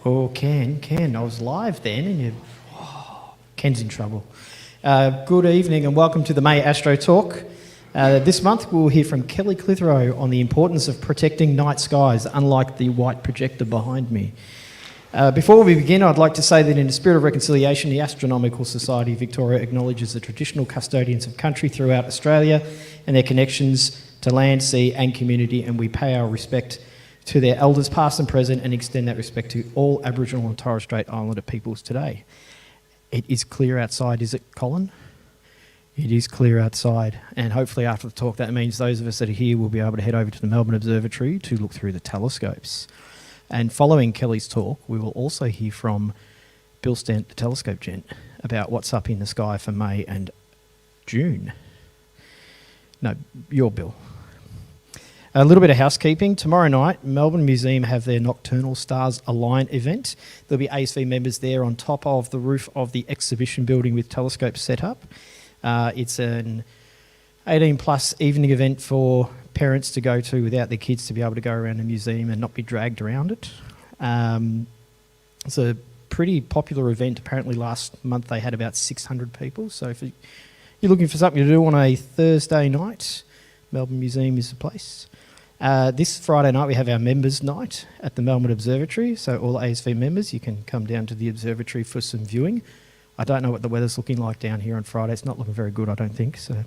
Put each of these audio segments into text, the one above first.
Oh, Ken, I was live then and Ken's in trouble. Good evening and welcome to the May Astro Talk. This month we'll hear from Kelly Clitheroe on the importance of protecting night skies, unlike the white projector behind me. Before we begin, I'd like to say that in the spirit of reconciliation, the Astronomical Society of Victoria acknowledges the traditional custodians of country throughout Australia and their connections to land, sea and community, and we pay our respect to their elders past and present and extend that respect to all Aboriginal and Torres Strait Islander peoples today. It is clear outside, is it, Colin? It is clear outside, and hopefully after the talk that means those of us that are here will be able to head over to the Melbourne Observatory to look through the telescopes. And following Kelly's talk, we will also hear from Bill Stent, the telescope gent, about what's up in the sky for May and June. No, your Bill. A little bit of housekeeping. Tomorrow night, Melbourne Museum have their Nocturnal Stars Align event. There'll be ASV members there on top of the roof of the exhibition building with telescopes set up. It's an 18-plus evening event for parents to go to without their kids to be able to go around the museum and not be dragged around it. It's a pretty popular event. Apparently last month they had about 600 people. So if you're looking for something to do on a Thursday night, Melbourne Museum is the place. This Friday night we have our members' night at the Melbourne Observatory. So all ASV members, you can come down to the observatory for some viewing. I don't know what the weather's looking like down here on Friday. It's not looking very good, I don't think. So.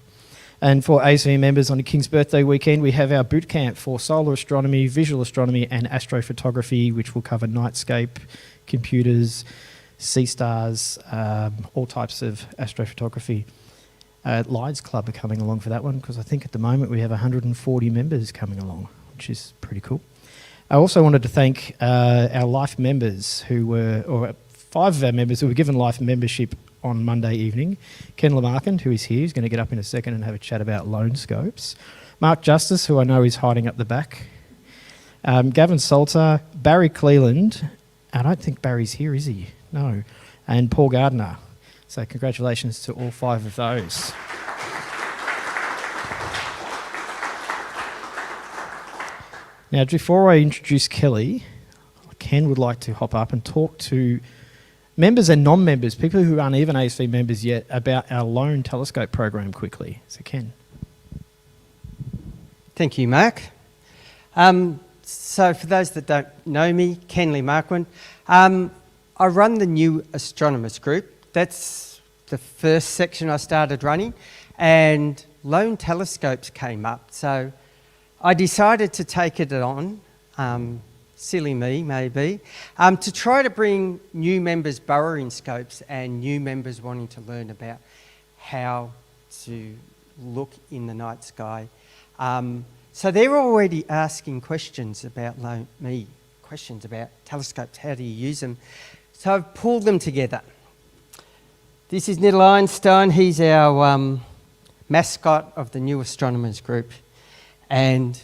And for ASV members on the King's Birthday weekend, we have our boot camp for solar astronomy, visual astronomy and astrophotography, which will cover nightscape, computers, sea stars, all types of astrophotography. Lides Club are coming along for that one because I think at the moment we have 140 members coming along, which is pretty cool. I also wanted to thank our life members who were, or 5 of our members who were given life membership on Monday evening. Ken Lamarkin, who is here, he's going to get up in a second and have a chat about lone scopes. Mark Justice, who I know is hiding up the back. Gavin Salter, Barry Cleland. I don't think Barry's here, is he? No. And Paul Gardner. So congratulations to all 5 of those. Now, before I introduce Kelly, Ken would like to hop up and talk to members and non-members, people who aren't even ASV members yet, about our lone telescope program quickly. So Ken. Thank you, Mark. So for those that don't know me, Ken Lamarkin, I run the new astronomers group. That's the first section I started running, and lone telescopes came up. So I decided to take it on, silly me maybe, to try to bring new members burrowing scopes and new members wanting to learn about how to look in the night sky. So they're already asking questions about questions about telescopes, how do you use them? So I've pulled them together. This is Little Einstein. He's our mascot of the new astronomers group. And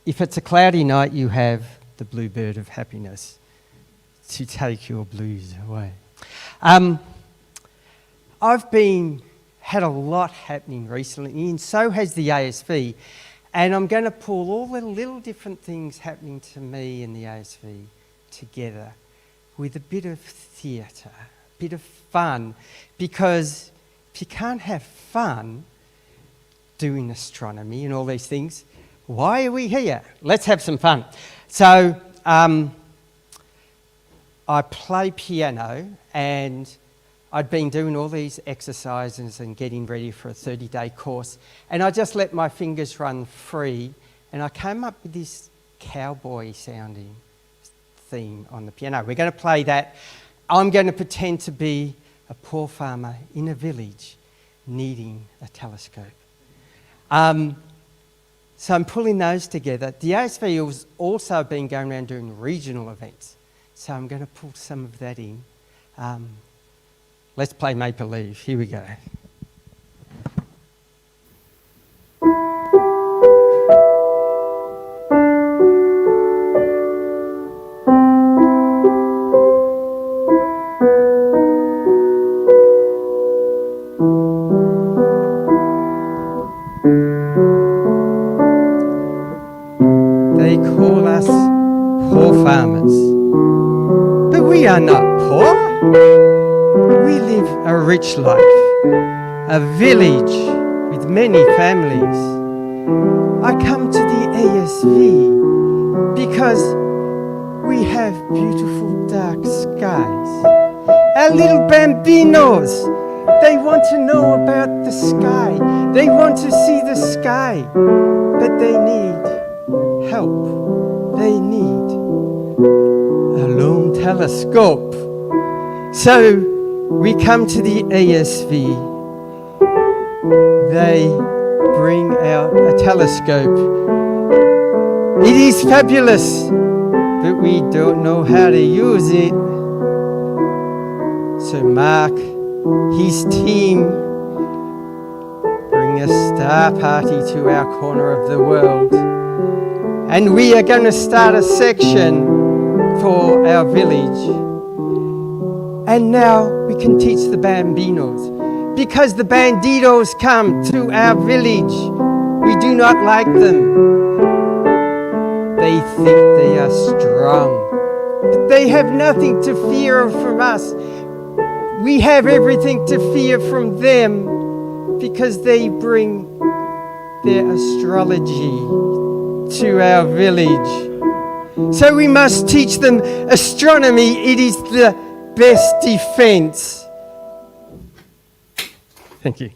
if it's a cloudy night, you have the blue bird of happiness to take your blues away. I've had a lot happening recently, and so has the ASV. And I'm going to pull all the little different things happening to me and the ASV together with a bit of theatre, a bit of fun, because if you can't have fun doing astronomy and all these things, why are we here? Let's have some fun. So I play piano, and I'd been doing all these exercises and getting ready for a 30-day course, and I just let my fingers run free, and I came up with this cowboy-sounding theme on the piano. We're going to play that. I'm going to pretend to be a poor farmer in a village needing a telescope. So I'm pulling those together. The ASV has also been going around doing regional events, so I'm going to pull some of that in. Let's play Make Believe. Here we go. They call us poor farmers We are not poor. We live a rich life, a village with many families. I come to the ASV because we have beautiful dark skies. Our little bambinos, they want to know about the sky. They want to see the sky, but they need help. They need a long telescope. So we come to the ASV. They bring out a telescope. It is fabulous, but we don't know how to use it. So Mark, his team, bring a star party to our corner of the world. And we are going to start a section for our village. And now we can teach the bambinos. Because the bandidos come to our village, we do not like them. They think they are strong, but they have nothing to fear from us. We have everything to fear from them because they bring their astrology to our village. So we must teach them astronomy. It is the best defense. Thank you.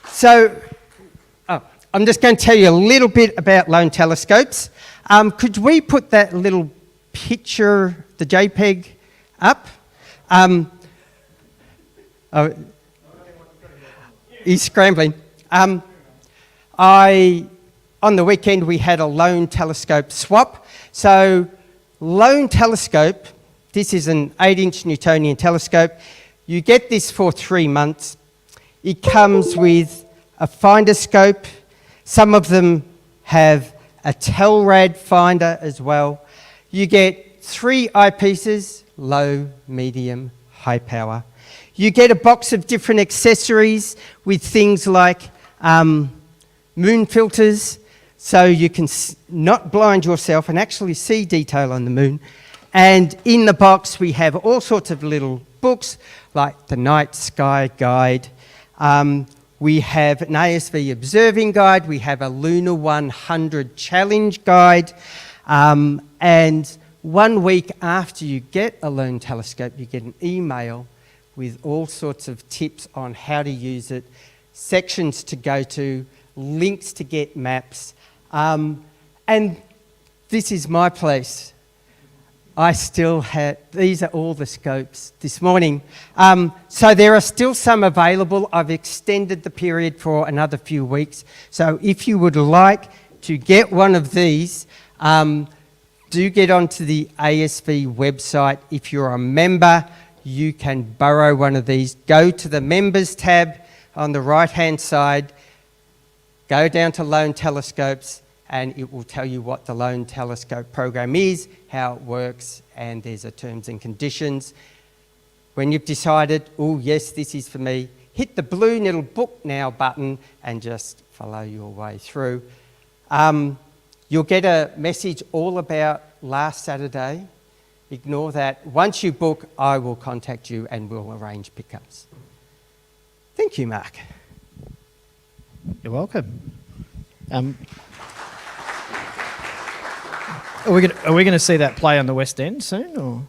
So, I'm just going to tell you a little bit about lone telescopes. Could we put that little picture, the JPEG, up? He's scrambling. On the weekend, we had a lone telescope swap. So, lone telescope, this is an 8-inch Newtonian telescope. You get this for 3 months. It comes with a finder scope. Some of them have a Telrad finder as well. You get 3 eyepieces, low, medium, high power. You get a box of different accessories with things like moon filters, so you can not blind yourself and actually see detail on the moon. And in the box we have all sorts of little books like the Night Sky Guide. We have an ASV Observing Guide. We have a Lunar 100 Challenge Guide. And 1 week after you get a lone telescope, you get an email with all sorts of tips on how to use it, sections to go to, links to get maps. And this is my place. I still have, these are all the scopes this morning. So there are still some available. I've extended the period for another few weeks. So if you would like to get one of these, do get onto the ASV website. If you're a member, you can borrow one of these. Go to the members tab on the right-hand side, go down to lone telescopes, and it will tell you what the lone telescope program is, how it works, and there's a terms and conditions. When you've decided, oh yes, this is for me, hit the blue little book now button and just follow your way through. You'll get a message all about last Saturday. Ignore that. Once you book, I will contact you and we'll arrange pickups. Thank you, Mark. You're welcome. Are we going to see that play on the West End soon, or?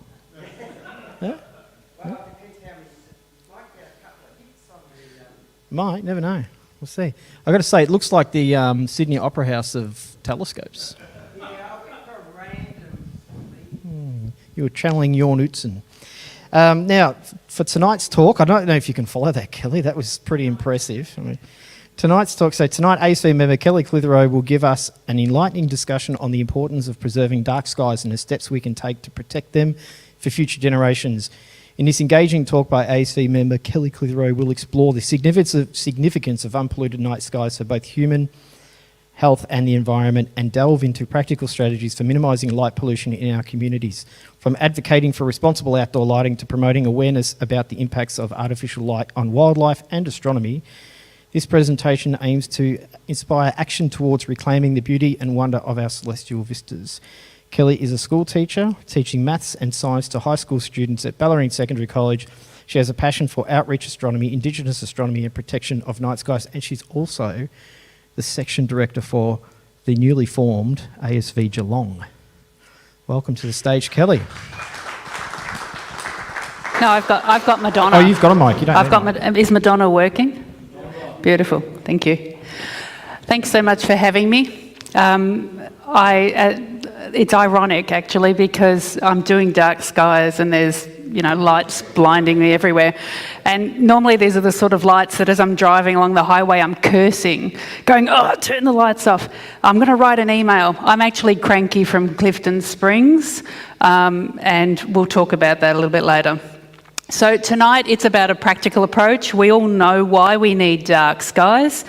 Yeah? Well, it depends how many. Might get a couple of hits on the. Might, never know. We'll see. I've got to say, it looks like the Sydney Opera House of telescopes. Yeah, I'll get for a random. You were channeling Jorn Utzon. Now, for tonight's talk, I don't know if you can follow that, Kelly. That was pretty impressive. I mean, tonight's talk, so tonight ASV member Kelly Clitheroe will give us an enlightening discussion on the importance of preserving dark skies and the steps we can take to protect them for future generations. In this engaging talk by ASV member Kelly Clitheroe, we'll explore the significance of unpolluted night skies for both human health and the environment, and delve into practical strategies for minimising light pollution in our communities, from advocating for responsible outdoor lighting to promoting awareness about the impacts of artificial light on wildlife and astronomy. This presentation aims to inspire action towards reclaiming the beauty and wonder of our celestial vistas. Kelly is a school teacher, teaching maths and science to high school students at Ballerine Secondary College. She has a passion for outreach astronomy, Indigenous astronomy and protection of night skies, and she's also the section director for the newly formed ASV Geelong. Welcome to the stage, Kelly. No, I've got Madonna. Oh, you've got a mic. You don't. Is Madonna working? Beautiful. Thank you. Thanks so much for having me. It's ironic actually because I'm doing dark skies and there's lights blinding me everywhere. And normally these are the sort of lights that as I'm driving along the highway, I'm cursing, going, oh, turn the lights off. I'm going to write an email. I'm actually cranky from Clifton Springs, and we'll talk about that a little bit later. So tonight it's about a practical approach. We all know why we need dark skies,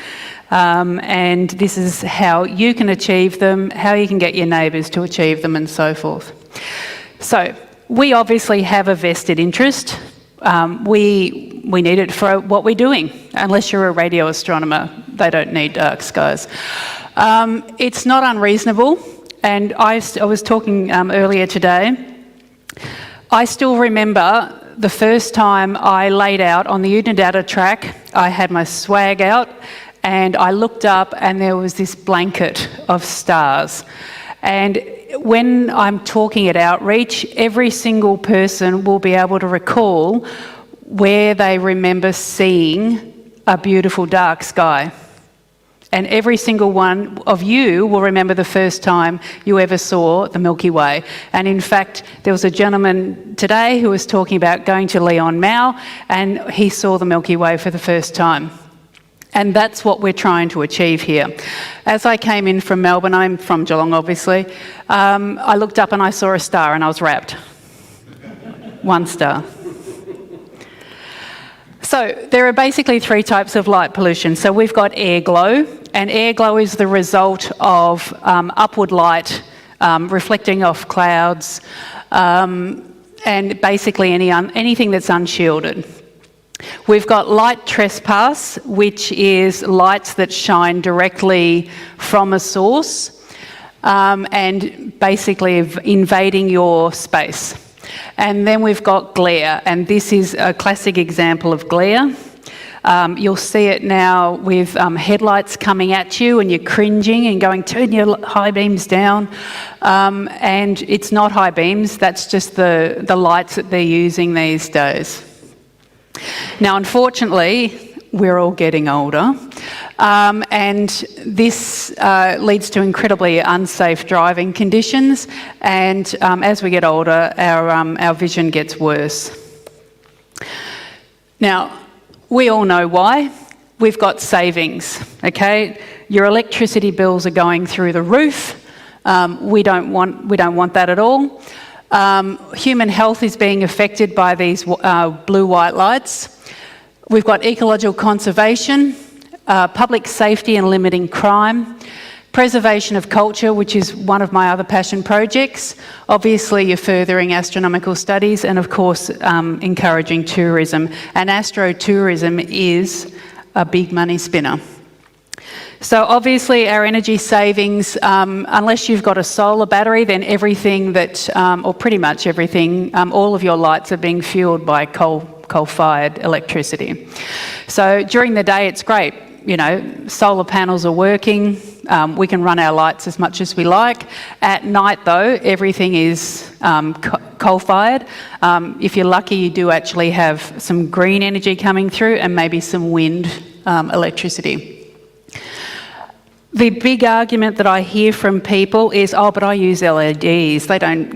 and this is how you can achieve them, how you can get your neighbours to achieve them, and so forth. So we obviously have a vested interest. We need it for what we're doing. Unless you're a radio astronomer, they don't need dark skies. It's not unreasonable, and I was talking earlier today. I still remember the first time I laid out on the Unadata track. I had my swag out and I looked up and there was this blanket of stars. And when I'm talking at outreach, every single person will be able to recall where they remember seeing a beautiful dark sky. And every single one of you will remember the first time you ever saw the Milky Way. And in fact, there was a gentleman today who was talking about going to Leon Mao, and he saw the Milky Way for the first time. And that's what we're trying to achieve here. As I came in from Melbourne, I'm from Geelong obviously, I looked up and I saw a star and I was rapt. One star. So there are basically three types of light pollution. So we've got air glow, and air glow is the result of upward light reflecting off clouds, and basically anything that's unshielded. We've got light trespass, which is lights that shine directly from a source and basically invading your space. And then we've got glare, and this is a classic example of glare. You'll see it now with headlights coming at you and you're cringing and going, turn your high beams down. And it's not high beams, that's just the lights that they're using these days. Now, unfortunately, we're all getting older, and this leads to incredibly unsafe driving conditions, and as we get older, our vision gets worse. Now, we all know why. We've got savings, okay? Your electricity bills are going through the roof. We don't want that at all. Human health is being affected by these blue-white lights. We've got ecological conservation, public safety and limiting crime, preservation of culture, which is one of my other passion projects. Obviously, you're furthering astronomical studies, and of course, encouraging tourism. And astrotourism is a big money spinner. So obviously our energy savings, unless you've got a solar battery, then everything that, or pretty much everything, all of your lights are being fueled by coal-fired electricity. So during the day it's great, solar panels are working, we can run our lights as much as we like. At night though, everything is coal-fired. If you're lucky, you do actually have some green energy coming through and maybe some wind electricity. The big argument that I hear from people is, oh, but I use LEDs. They don't,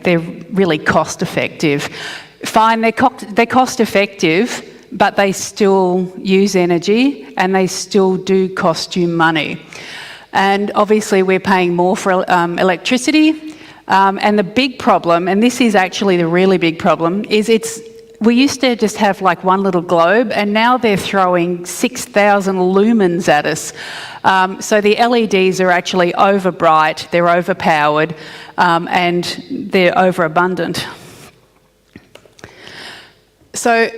they're really cost effective. Fine, they're cost effective, but they still use energy and they still do cost you money. And obviously we're paying more for electricity. And the big problem, and this is actually the really big problem, is we used to just have like one little globe, and now they're throwing 6,000 lumens at us. So the LEDs are actually over bright, they're overpowered, and they're overabundant. So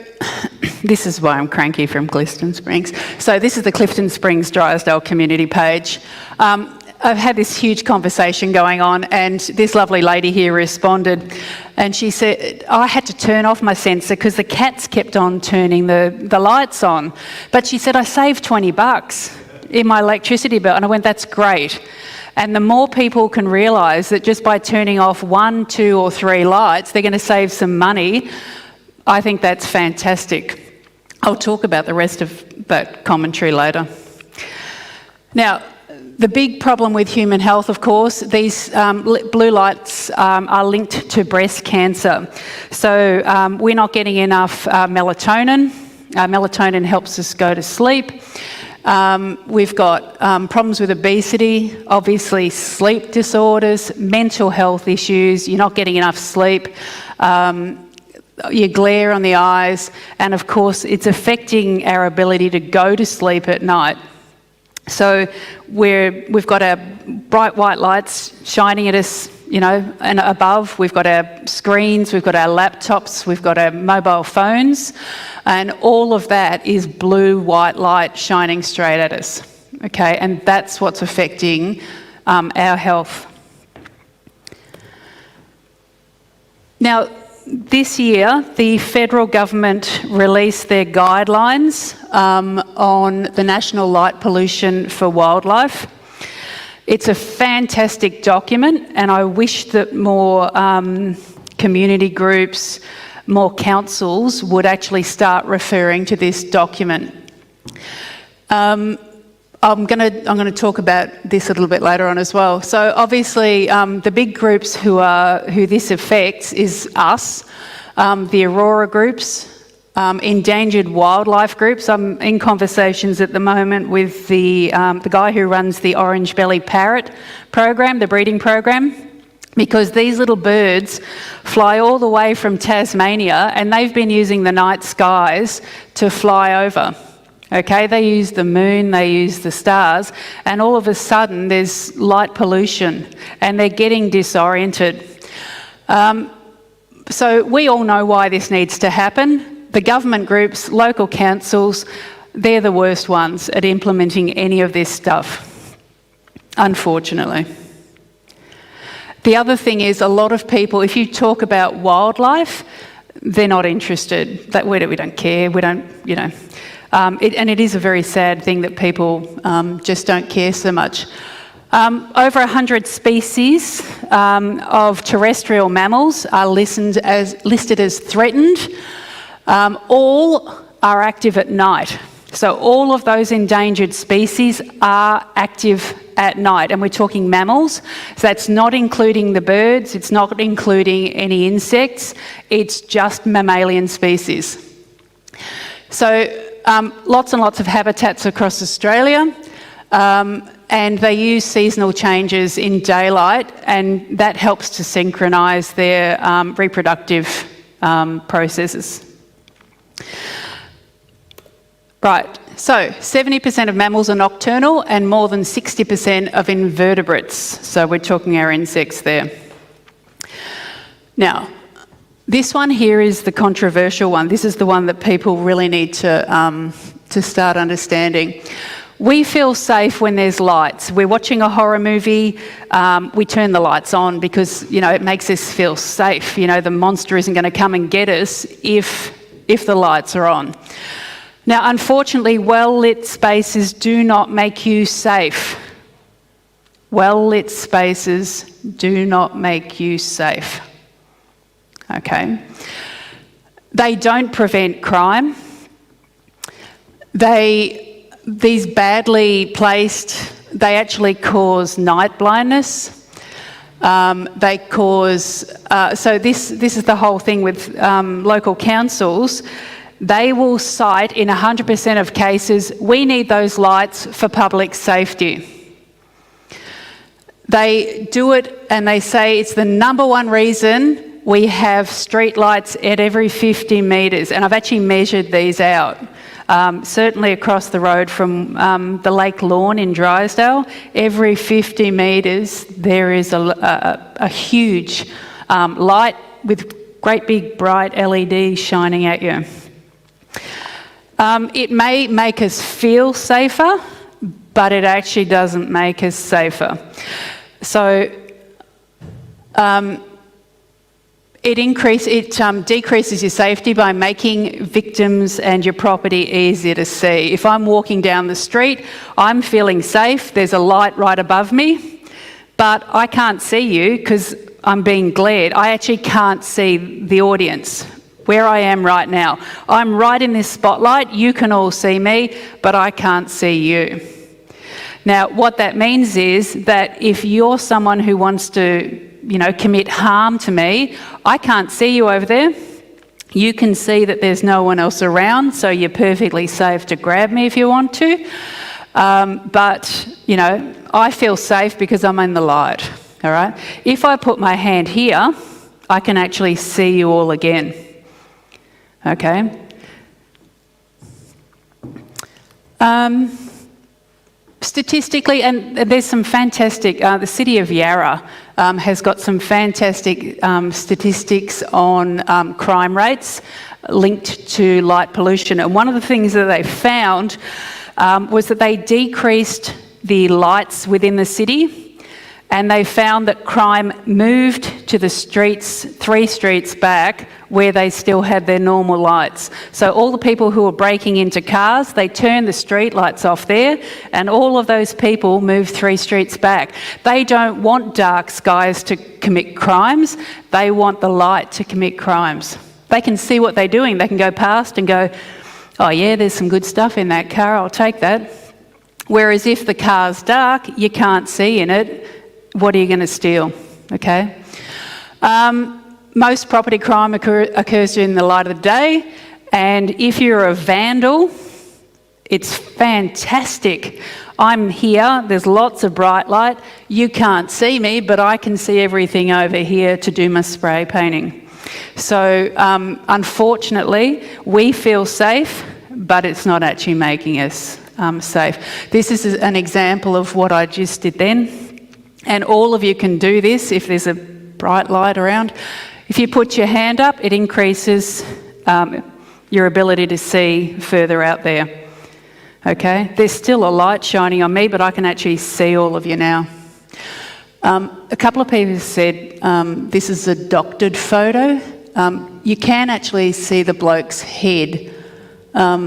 This is why I'm cranky from Clifton Springs. So this is the Clifton Springs Drysdale community page. I've had this huge conversation going on, and this lovely lady here responded, and she said, I had to turn off my sensor because the cats kept on turning the lights on. But she said, I saved $20 in my electricity bill. And I went, that's great. And the more people can realise that just by turning off 1, 2 or 3 lights, they're going to save some money, I think that's fantastic. I'll talk about the rest of that commentary later. Now, the big problem with human health, of course, these blue lights are linked to breast cancer. So we're not getting enough melatonin. Melatonin helps us go to sleep. We've got problems with obesity, obviously sleep disorders, mental health issues, you're not getting enough sleep, your glare on the eyes, and of course it's affecting our ability to go to sleep at night. So we've got our bright white lights shining at us, you know, and above. We've got our screens, we've got our laptops, we've got our mobile phones, and all of that is blue white light shining straight at us. Okay, and that's what's affecting our health. Now, this year, the federal government released their guidelines on the national light pollution for wildlife. It's a fantastic document, and I wish that more community groups, more councils would actually start referring to this document. I'm going to talk about this a little bit later on as well. So obviously, the big groups who this affects is us, the Aurora groups, endangered wildlife groups. I'm in conversations at the moment with the guy who runs the orange belly parrot program, the breeding program, because these little birds fly all the way from Tasmania, and they've been using the night skies to fly over. Okay, they use the moon, they use the stars, and all of a sudden there's light pollution and they're getting disoriented. So we all know why this needs to happen. The government groups, local councils, they're the worst ones at implementing any of this stuff, unfortunately. The other thing is, a lot of people, if you talk about wildlife, they're not interested. That we don't care, we don't, you know. And it is a very sad thing that people just don't care so much. Over 100 species of terrestrial mammals are listed as threatened. All are active at night. So all of those endangered species are active at night, and we're talking mammals. So that's not including the birds, it's not including any insects, it's just mammalian species. So lots and lots of habitats across Australia, and they use seasonal changes in daylight, and that helps to synchronise their reproductive processes. Right, so 70% of mammals are nocturnal and more than 60% of invertebrates. So we're talking our insects there. Now, this one here is the controversial one. This is the one that people really need to start understanding. We feel safe when there's lights. We're watching a horror movie, we turn the lights on because, you know, it makes us feel safe. You know, the monster isn't going to come and get us if the lights are on. Now, unfortunately, well-lit spaces do not make you safe. Well-lit spaces do not make you safe. Okay. They don't prevent crime. These badly placed, they actually cause night blindness. They cause, so this is the whole thing with local councils. They will cite in 100% of cases, we need those lights for public safety. They do it and they say it's the number one reason we have street lights at every 50 metres, and I've actually measured these out. Certainly across the road from the Lake Lawn in Drysdale, every 50 metres there is a huge light with great big bright LEDs shining at you. It may make us feel safer, but it actually doesn't make us safer. So it decreases your safety by making victims and your property easier to see. If I'm walking down the street, I'm feeling safe, there's a light right above me, but I can't see you because I'm being glared. I actually can't see the audience, where I am right now. I'm right in this spotlight, you can all see me, but I can't see you. Now, what that means is that if you're someone who wants to, commit harm to me, I can't see you over there. You can see that there's no one else around, so you're perfectly safe to grab me if you want to. But I feel safe because I'm in the light, all right? If I put my hand here, I can actually see you all again, okay? Statistically, and there's some fantastic, the city of Yarra has got some fantastic statistics on crime rates linked to light pollution. And one of the things that they found was that they decreased the lights within the city, and they found that crime moved to the streets, 3 streets back, where they still had their normal lights. So all the people who were breaking into cars, they turned the street lights off there, and all of those people moved 3 streets back. They don't want dark skies to commit crimes, they want the light to commit crimes. They can see what they're doing, they can go past and go, oh yeah, there's some good stuff in that car, I'll take that. Whereas if the car's dark, you can't see in it, what are you going to steal, okay? Most property crime occurs during the light of the day, and if you're a vandal, it's fantastic. I'm here, there's lots of bright light, you can't see me, but I can see everything over here to do my spray painting. So unfortunately, we feel safe, but it's not actually making us safe. This is an example of what I just did then. And all of you can do this if there's a bright light around. If you put your hand up, it increases your ability to see further out there. Okay? There's still a light shining on me, but I can actually see all of you now. A couple of people said this is a doctored photo. You can actually see the bloke's head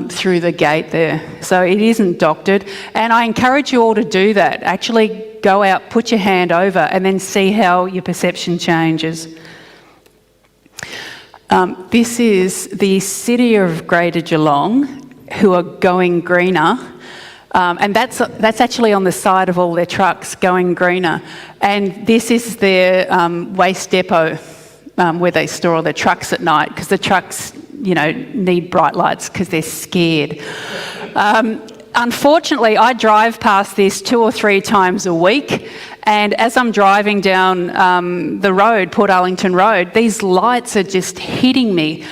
through the gate there. So it isn't doctored. And I encourage you all to do that. Actually go out, put your hand over, and then see how your perception changes. This is the City of Greater Geelong, who are going greener. And that's actually on the side of all their trucks, going greener. And this is their waste depot where they store all their trucks at night, because the trucks need bright lights because they're scared. Unfortunately, I drive past this 2 or 3 times a week, and as I'm driving down the road, Port Arlington Road, these lights are just hitting me.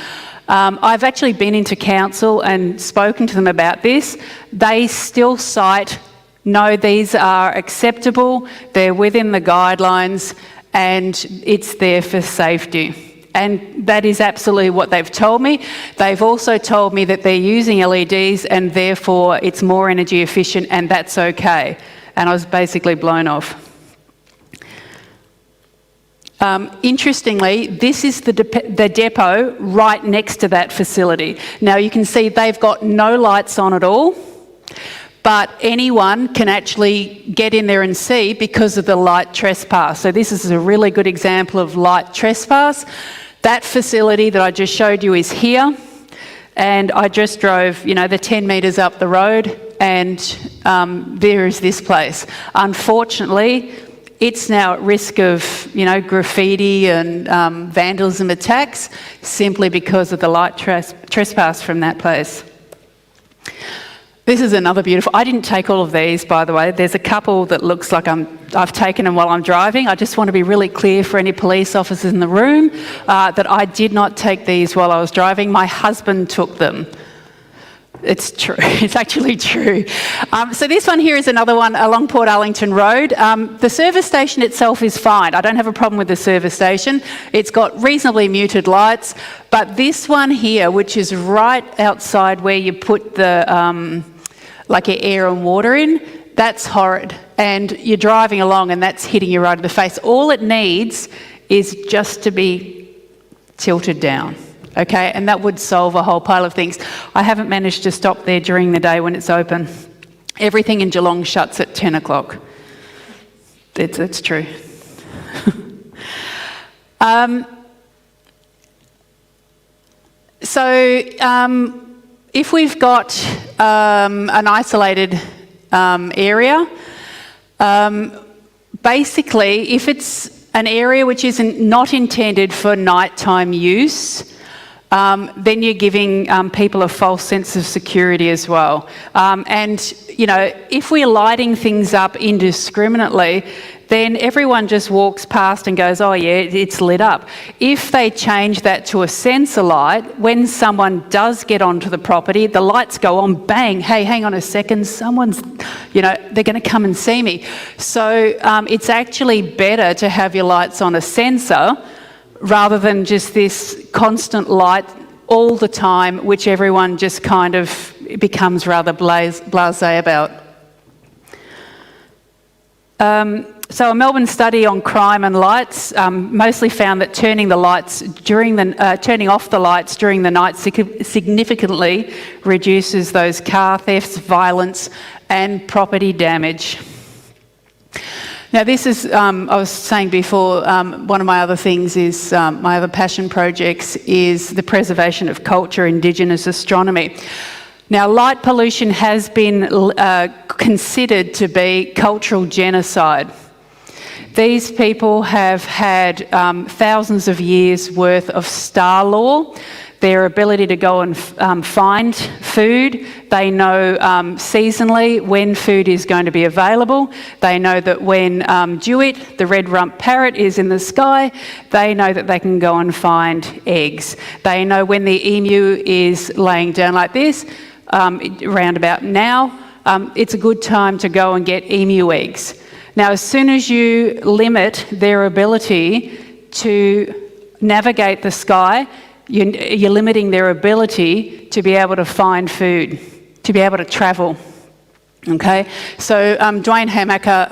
I've actually been into council and spoken to them about this. They still cite, no, these are acceptable, they're within the guidelines, and it's there for safety. And that is absolutely what they've told me. They've also told me that they're using LEDs and therefore it's more energy efficient, and that's okay. And I was basically blown off. Interestingly, this is the depot right next to that facility. Now you can see they've got no lights on at all, but anyone can actually get in there and see because of the light trespass. So this is a really good example of light trespass. That facility that I just showed you is here, and I just drove, the 10 metres up the road, and there is this place. Unfortunately, it's now at risk of, graffiti and vandalism attacks simply because of the light trespass from that place. This is another beautiful, I didn't take all of these, by the way. There's a couple that looks like I've taken them while I'm driving. I just want to be really clear for any police officers in the room that I did not take these while I was driving. My husband took them. It's true. It's actually true. So this one here is another one along Port Arlington Road. The service station itself is fine. I don't have a problem with the service station. It's got reasonably muted lights. But this one here, which is right outside where you put the like your air and water in, that's horrid. And you're driving along and that's hitting you right in the face. All it needs is just to be tilted down. Okay, and that would solve a whole pile of things. I haven't managed to stop there during the day when it's open. Everything in Geelong shuts at 10 o'clock. It's true. If we've got an isolated area, basically, if it's an area which isn't not intended for nighttime use, then you're giving people a false sense of security as well. And, you know, if we're lighting things up indiscriminately, then everyone just walks past and goes, oh yeah, it's lit up. If they change that to a sensor light, when someone does get onto the property, the lights go on, bang, hey, hang on a second, someone's, you know, they're going to come and see me. So it's actually better to have your lights on a sensor rather than just this constant light all the time, which everyone just kind of becomes rather blasé about. So a Melbourne study on crime and lights mostly found that turning off the lights during the night significantly reduces those car thefts, violence, and property damage. Now this is, I was saying before, one of my other things is, my other passion projects is the preservation of culture, Indigenous astronomy. Now light pollution has been considered to be cultural genocide. These people have had thousands of years worth of star lore, their ability to go and find food. They know seasonally when food is going to be available. They know that when Jewett, the red-rumped parrot, is in the sky, they know that they can go and find eggs. They know when the emu is laying down like this, around about now, it's a good time to go and get emu eggs. Now, as soon as you limit their ability to navigate the sky, you're limiting their ability to be able to find food, to be able to travel. Okay, so Dwayne Hamaker,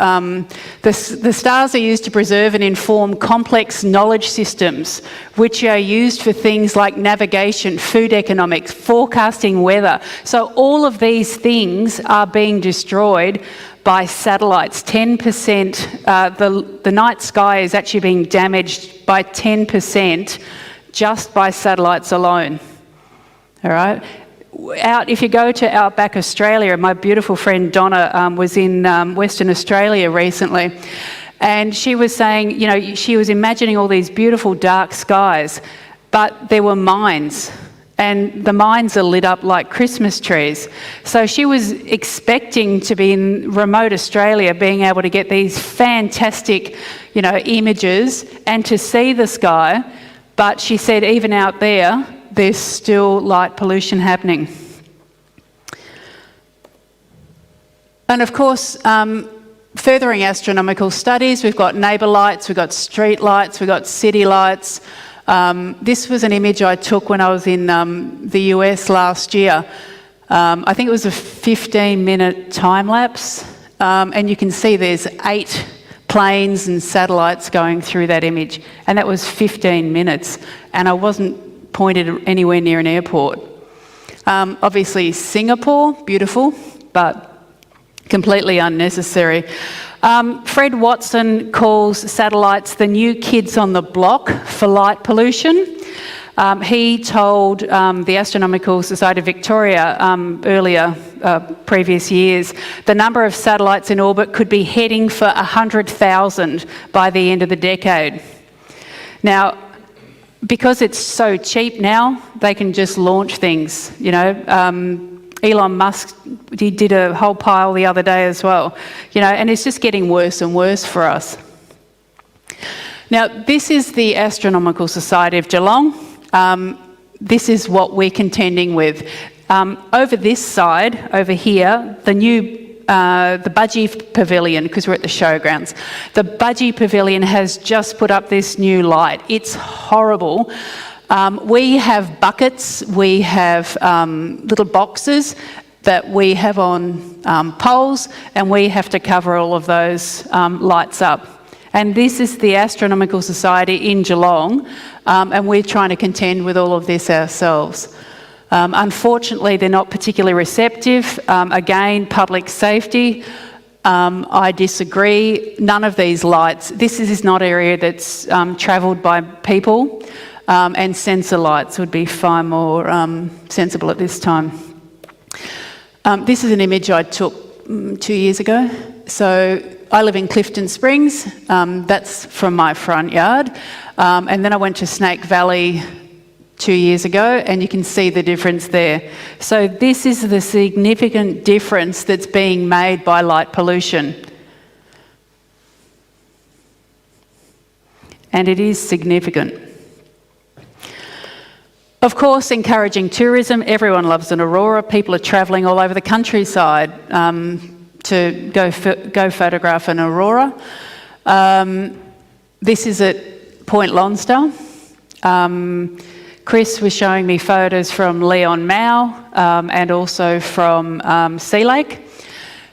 the stars are used to preserve and inform complex knowledge systems, which are used for things like navigation, food economics, forecasting weather. So all of these things are being destroyed by satellites. 10%, the night sky is actually being damaged by 10% just by satellites alone. All right. If you go to outback Australia, my beautiful friend Donna was in Western Australia recently, and she was saying, you know, she was imagining all these beautiful dark skies, but there were mines, and the mines are lit up like Christmas trees. So she was expecting to be in remote Australia, being able to get these fantastic, you know, images and to see the sky, but she said even out there, there's still light pollution happening. And of course, furthering astronomical studies, we've got neighbour lights, we've got street lights, we've got city lights. This was an image I took when I was in the US last year. I think it was a 15-minute time lapse, and you can see there's 8 planes and satellites going through that image, and that was 15 minutes, and I wasn't pointed anywhere near an airport. Obviously Singapore, beautiful, but completely unnecessary. Fred Watson calls satellites the new kids on the block for light pollution. He told the Astronomical Society of Victoria previous years, the number of satellites in orbit could be heading for 100,000 by the end of the decade. Now, because it's so cheap now, they can just launch things, you know. Elon Musk, he did a whole pile the other day as well, you know, and it's just getting worse and worse for us. Now, this is the Astronomical Society of Geelong. This is what we're contending with. Over this side, over here, the Budgie Pavilion, because we're at the showgrounds, the Budgie Pavilion has just put up this new light. It's horrible. We have buckets, we have little boxes that we have on poles, and we have to cover all of those lights up. And this is the Astronomical Society in Geelong, and we're trying to contend with all of this ourselves. Unfortunately, they're not particularly receptive. Again, public safety, I disagree. None of these lights, this is not an area that's travelled by people, and sensor lights would be far more sensible at this time. This is an image I took 2 years ago. So I live in Clifton Springs, that's from my front yard. And then I went to Snake Valley 2 years ago, and you can see the difference there. So this is the significant difference that's being made by light pollution. And it is significant. Of course, encouraging tourism. Everyone loves an aurora. People are travelling all over the countryside to go photograph an aurora. This is at Point Lonsdale. Chris was showing me photos from Leon Mao and also from Sea Lake.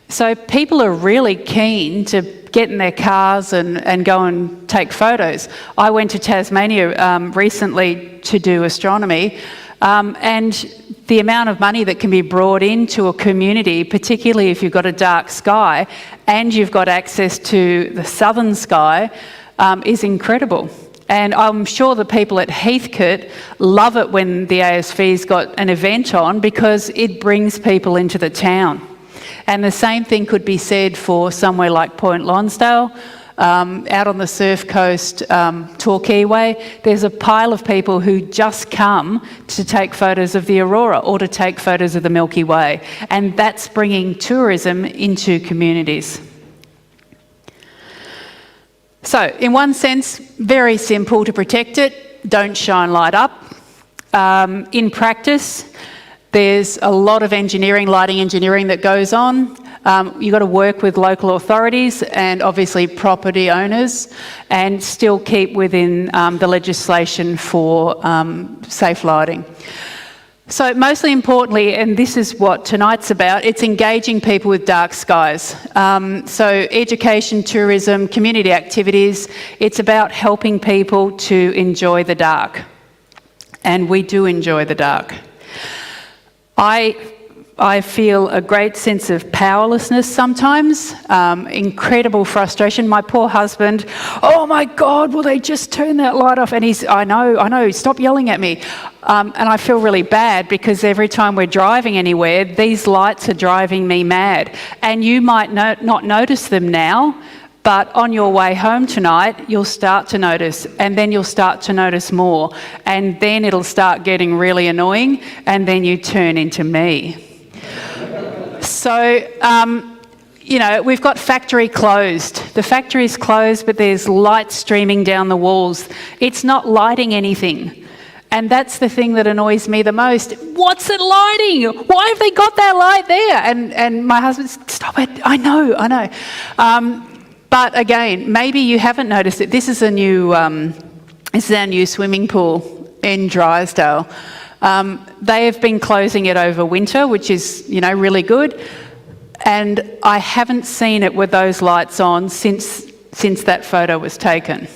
So people are really keen to get in their cars and go and take photos. I went to Tasmania recently to do astronomy, and the amount of money that can be brought into a community, particularly if you've got a dark sky and you've got access to the southern sky, is incredible. And I'm sure the people at Heathcote love it when the ASV's got an event on, because it brings people into the town. And the same thing could be said for somewhere like Point Lonsdale. Out on the surf coast, Torquay Way, there's a pile of people who just come to take photos of the aurora or to take photos of the Milky Way. And that's bringing tourism into communities. So, in one sense, very simple to protect it. Don't shine light up. In practice, there's a lot of engineering, lighting engineering that goes on. You've got to work with local authorities and obviously property owners, and still keep within the legislation for safe lighting. So mostly importantly, and this is what tonight's about, it's engaging people with dark skies. So education, tourism, community activities, it's about helping people to enjoy the dark. And we do enjoy the dark. I feel a great sense of powerlessness sometimes, incredible frustration. My poor husband, oh my God, will they just turn that light off? And he's, I know, stop yelling at me. And I feel really bad, because every time we're driving anywhere, these lights are driving me mad. And you might not notice them now, but on your way home tonight, you'll start to notice, and then you'll start to notice more, and then it'll start getting really annoying, and then you turn into me. So, you know, we've got factory closed. The factory's closed, but there's light streaming down the walls. It's not lighting anything. And that's the thing that annoys me the most. What's it lighting? Why have they got that light there? And my husband, stop it. I know. But again, maybe you haven't noticed it. This is our new swimming pool in Drysdale. They have been closing it over winter, which is, you know, really good. And I haven't seen it with those lights on since that photo was taken.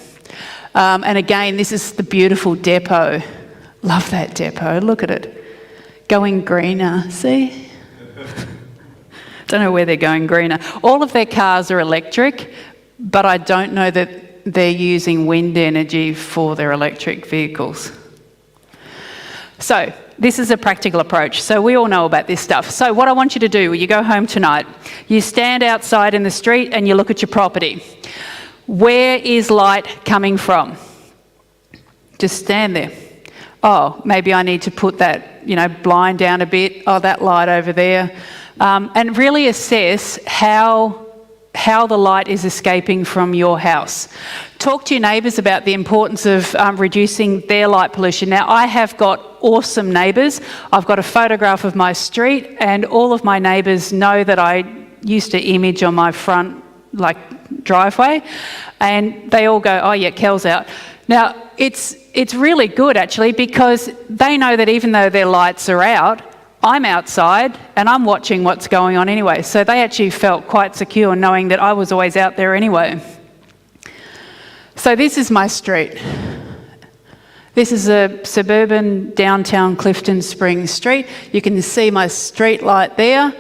And again, this is the beautiful depot. Love that depot. Look at it. Going greener. See? Don't know where they're going greener. All of their cars are electric, but I don't know that they're using wind energy for their electric vehicles. So this is a practical approach. So we all know about this stuff. So what I want you to do when you go home tonight, you stand outside in the street and you look at your property. Where is light coming from? Just stand there. Oh, maybe I need to put that, you know, blind down a bit. Oh, that light over there. And really assess how the light is escaping from your house. talk to your neighbours about the importance of reducing their light pollution. Now, I have got awesome neighbours. I've got a photograph of my street, and all of my neighbours know that I used to image on my front driveway, and they all go, "Oh yeah, Kel's out." Now, it's really good actually, because they know that even though their lights are out, I'm outside and I'm watching what's going on anyway. So they actually felt quite secure knowing that I was always out there anyway. So this is my street. This is a suburban downtown Clifton Springs street. You can see my street light there.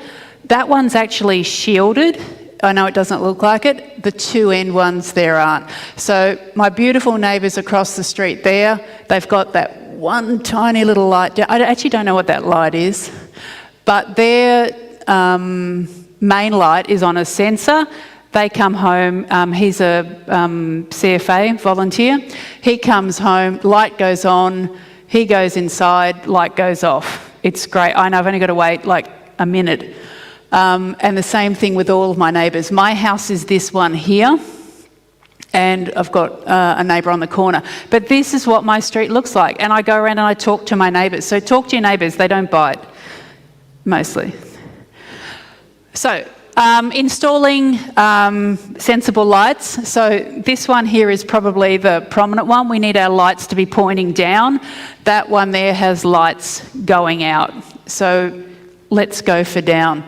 That one's actually shielded. I know it doesn't look like it. The two end ones there aren't. So my beautiful neighbours across the street there, they've got that one tiny little light. I actually don't know what that light is, but their main light is on a sensor. They come home, he's a CFA volunteer. He comes home, light goes on, he goes inside, light goes off. It's great. I know I've only got to wait like a minute. And the same thing with all of my neighbours. My house is this one here, and I've got a neighbour on the corner. But this is what my street looks like, and I go around and I talk to my neighbours. So talk to your neighbours, they don't bite, mostly. So, installing sensible lights. So this one here is probably the prominent one. We need our lights to be pointing down. That one there has lights going out. So let's go for down.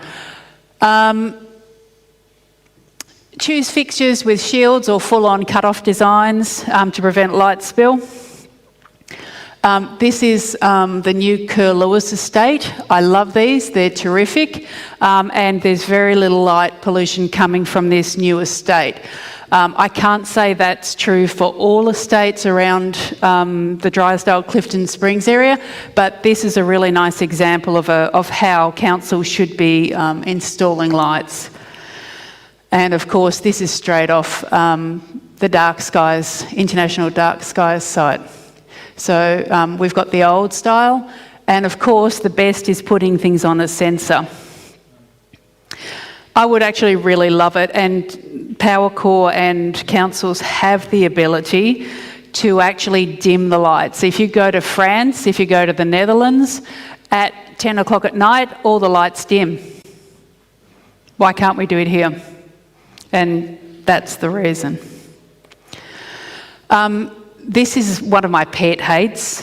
Choose fixtures with shields or full-on cut-off designs to prevent light spill. This is the new Kerr-Lewis estate. I love these, they're terrific, and there's very little light pollution coming from this new estate. I can't say that's true for all estates around the Drysdale Clifton Springs area, but this is a really nice example of how council should be installing lights. And of course, this is straight off the Dark Skies, International Dark Skies site. So we've got the old style, and of course the best is putting things on a sensor. I would actually really love it, and Power Corps and councils have the ability to actually dim the lights. If you go to France, if you go to the Netherlands, at 10 o'clock at night, all the lights dim. Why can't we do it here? And that's the reason. This is one of my pet hates.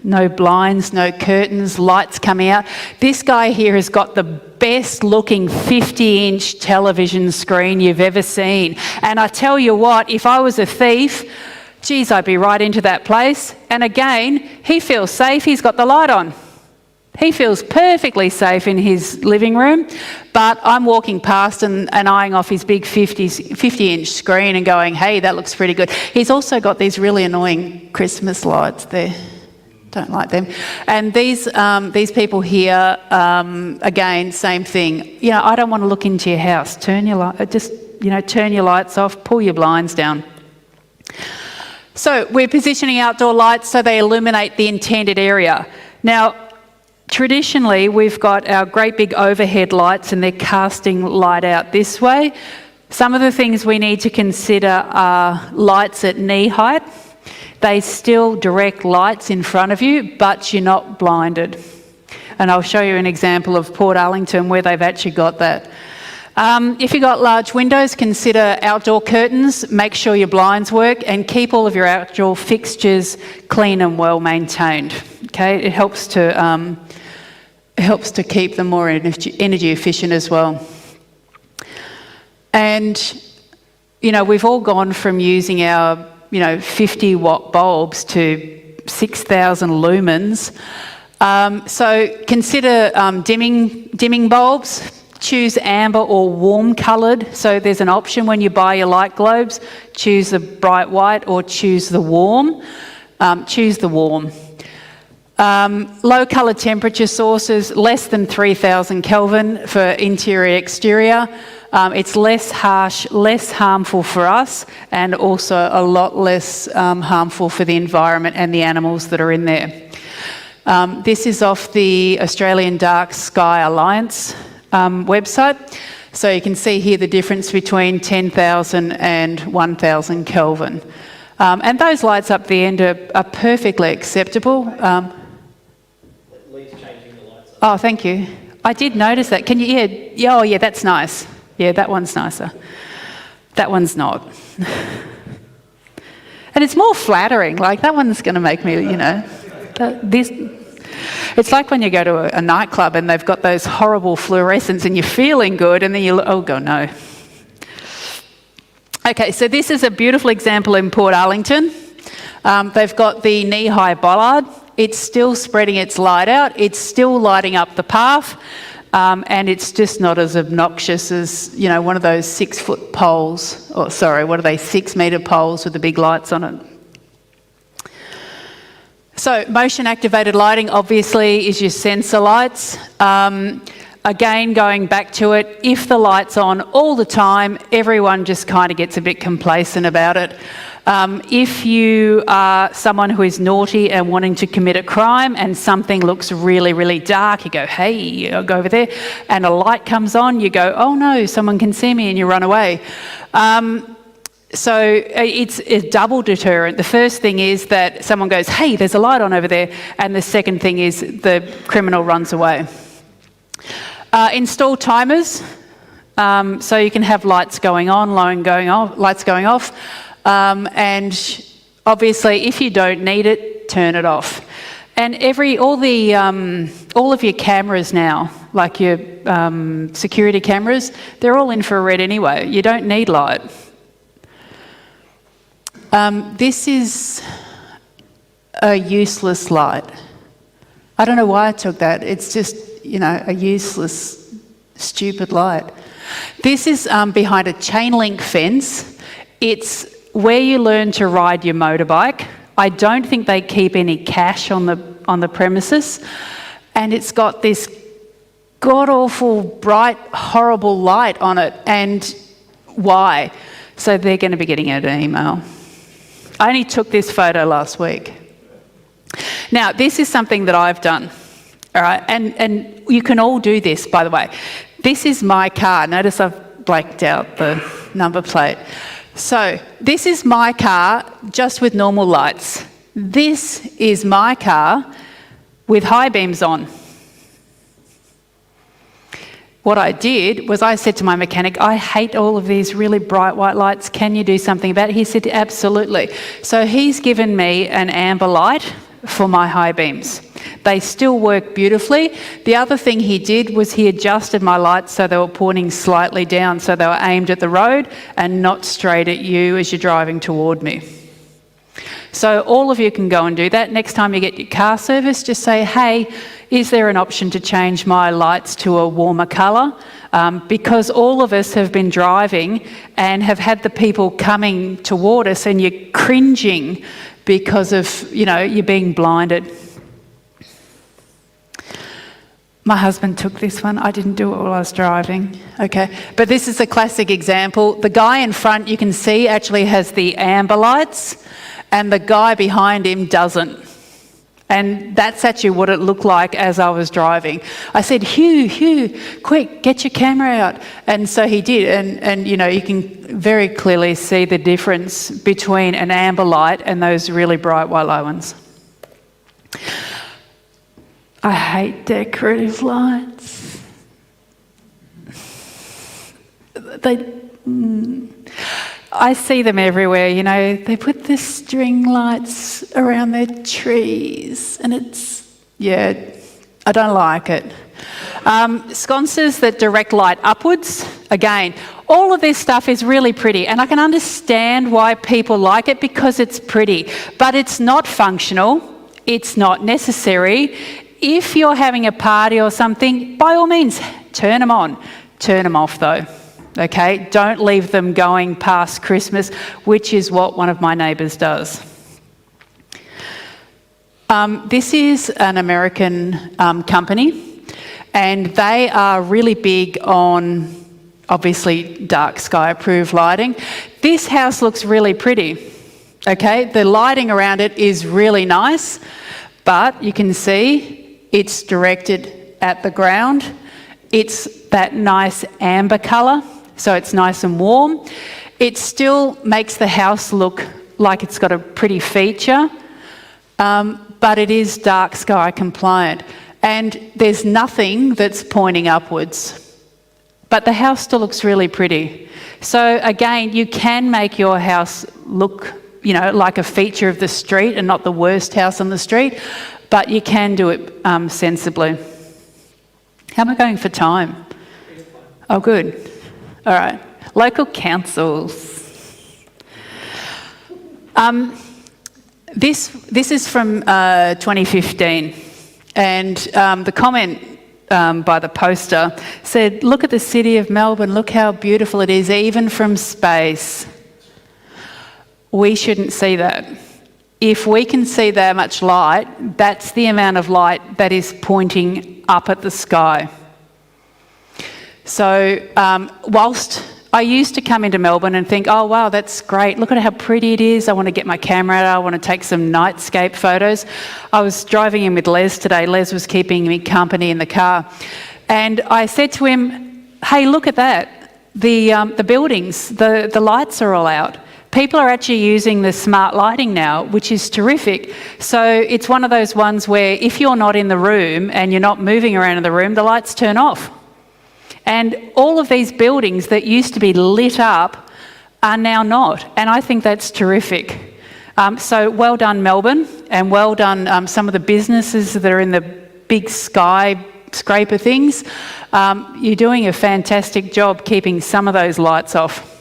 No blinds, no curtains, lights coming out. This guy here has got the best looking 50-inch television screen you've ever seen. And I tell you what, if I was a thief, geez, I'd be right into that place. And again, he feels safe, he's got the light on. He feels perfectly safe in his living room, but I'm walking past and eyeing off his big 50-inch screen and going, hey, that looks pretty good. He's also got these really annoying Christmas lights there. Don't like them. And these people here, again, same thing. You know, I don't want to look into your house. Turn your lights off, pull your blinds down. So we're positioning outdoor lights so they illuminate the intended area. Now, traditionally, we've got our great big overhead lights and they're casting light out this way. Some of the things we need to consider are lights at knee height. They still direct lights in front of you, but you're not blinded. And I'll show you an example of Port Arlington where they've actually got that. If you've got large windows, consider outdoor curtains, make sure your blinds work, and keep all of your outdoor fixtures clean and well maintained. Okay, it helps to keep them more energy efficient as well. And, you know, we've all gone from using our 50-watt bulbs to 6,000 lumens. So consider dimming bulbs. Choose amber or warm coloured. So there's an option when you buy your light globes. Choose the bright white or choose the warm. Choose the warm. Low colour temperature sources, less than 3,000 Kelvin for interior exterior. It's less harsh, less harmful for us, and also a lot less harmful for the environment and the animals that are in there. This is off the Australian Dark Sky Alliance website. So you can see here the difference between 10,000 and 1,000 Kelvin. And those lights up the end are perfectly acceptable. Lee's changing the lights up. Oh, thank you. I did notice that. Can you, yeah, oh yeah, that's nice. Yeah, that one's nicer. That one's not. And it's more flattering, like that one's going to make me, it's like when you go to a nightclub and they've got those horrible fluorescents and you're feeling good and then oh God, no. Okay, so this is a beautiful example in Port Arlington. They've got the knee-high bollard. It's still spreading its light out. It's still lighting up the path. And it's just not as obnoxious as, one of those 6-foot poles. Or sorry, what are they, 6-metre poles with the big lights on it. So motion-activated lighting, obviously, is your sensor lights. Again, going back to it, if the light's on all the time, everyone just kind of gets a bit complacent about it. If you are someone who is naughty and wanting to commit a crime and something looks really, really dark, you go, hey, I'll go over there, and a light comes on, you go, oh no, someone can see me, and you run away. So it's a double deterrent. The first thing is that someone goes, hey, there's a light on over there, and the second thing is the criminal runs away. Install timers, so you can have lights going on, lights going off, and obviously if you don't need it, turn it off. And all of your cameras now, like your security cameras, they're all infrared anyway. You don't need light. This is a useless light. I don't know why I took that. It's just, a useless, stupid light. This is behind a chain link fence. It's where you learn to ride your motorbike. I don't think they keep any cash on the premises. And it's got this god-awful, bright, horrible light on it. And why? So they're going to be getting an email. I only took this photo last week. Now, this is something that I've done, all right? And you can all do this, by the way. This is my car. Notice I've blacked out the number plate. So this is my car just with normal lights. This is my car with high beams on. What I did was I said to my mechanic, I hate all of these really bright white lights. Can you do something about it? He said, absolutely. So he's given me an amber light for my high beams. They still work beautifully. The other thing he did was he adjusted my lights so they were pointing slightly down, so they were aimed at the road and not straight at you as you're driving toward me. So all of you can go and do that. Next time you get your car serviced, just say, hey, is there an option to change my lights to a warmer colour? Because all of us have been driving and have had the people coming toward us and you're cringing because of, you're being blinded. My husband took this one. I didn't do it while I was driving. Okay, but this is a classic example. The guy in front, you can see, actually has the amber lights, and the guy behind him doesn't. And that's actually what it looked like as I was driving. I said, Hugh, quick, get your camera out. And so he did. And you can very clearly see the difference between an amber light and those really bright white light ones. I hate decorative lights. I see them everywhere, they put the string lights around their trees and I don't like it. Sconces that direct light upwards, again, all of this stuff is really pretty and I can understand why people like it because it's pretty, but it's not functional, it's not necessary. If you're having a party or something, by all means, turn them on. Turn them off though. Okay, don't leave them going past Christmas, which is what one of my neighbours does. This is an American company, and they are really big on, obviously, dark sky-approved lighting. This house looks really pretty. Okay, the lighting around it is really nice, but you can see it's directed at the ground. It's that nice amber colour, so it's nice and warm. It still makes the house look like it's got a pretty feature, but it is dark sky compliant. And there's nothing that's pointing upwards. But the house still looks really pretty. So again, you can make your house look, you know, like a feature of the street and not the worst house on the street, but you can do it sensibly. How am I going for time? Oh, good. All right. Local councils. This is from 2015, and the comment by the poster said, "Look at the city of Melbourne, look how beautiful it is, even from space." We shouldn't see that. If we can see that much light, that's the amount of light that is pointing up at the sky. So whilst I used to come into Melbourne and think, oh wow, that's great, look at how pretty it is, I want to get my camera out, I want to take some nightscape photos. I was driving in with Les today. Les was keeping me company in the car, and I said to him, hey, look at that, the buildings, the lights are all out. People are actually using the smart lighting now, which is terrific. So it's one of those ones where if you're not in the room and you're not moving around in the room, the lights turn off. And all of these buildings that used to be lit up are now not. And I think that's terrific. So well done, Melbourne, and well done some of the businesses that are in the big skyscraper things. You're doing a fantastic job keeping some of those lights off.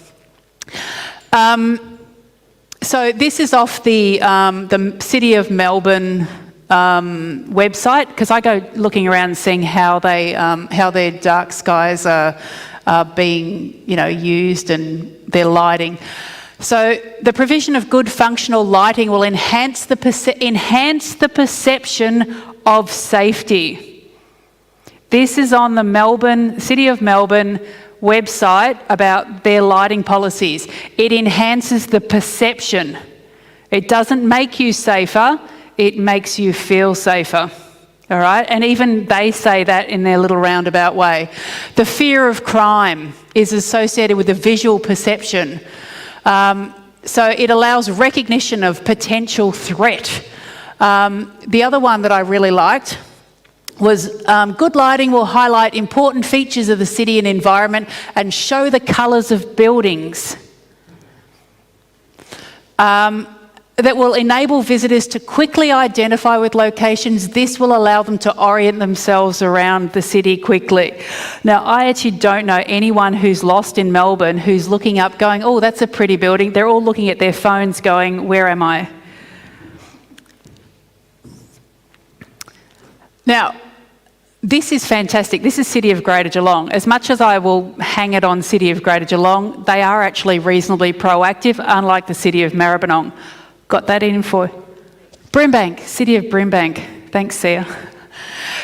So this is off the City of Melbourne website, because I go looking around and seeing how their dark skies are being, you know, used and their lighting. So the provision of good functional lighting will enhance the perception of safety. This is on the City of Melbourne website about their lighting policies. It enhances the perception. It doesn't make you safer, it makes you feel safer. All right? And even they say that in their little roundabout way. The fear of crime is associated with the visual perception. So it allows recognition of potential threat. The other one that I really liked was good lighting will highlight important features of the city and environment and show the colours of buildings. That will enable visitors to quickly identify with locations. This will allow them to orient themselves around the city quickly. Now, I actually don't know anyone who's lost in Melbourne who's looking up going, oh, that's a pretty building. They're all looking at their phones going, where am I? Now, this is fantastic. This is City of Greater Geelong. As much as I will hang it on City of Greater Geelong, they are actually reasonably proactive, unlike the City of Maribyrnong. Got that in for Brimbank, City of Brimbank. Thanks, Sia.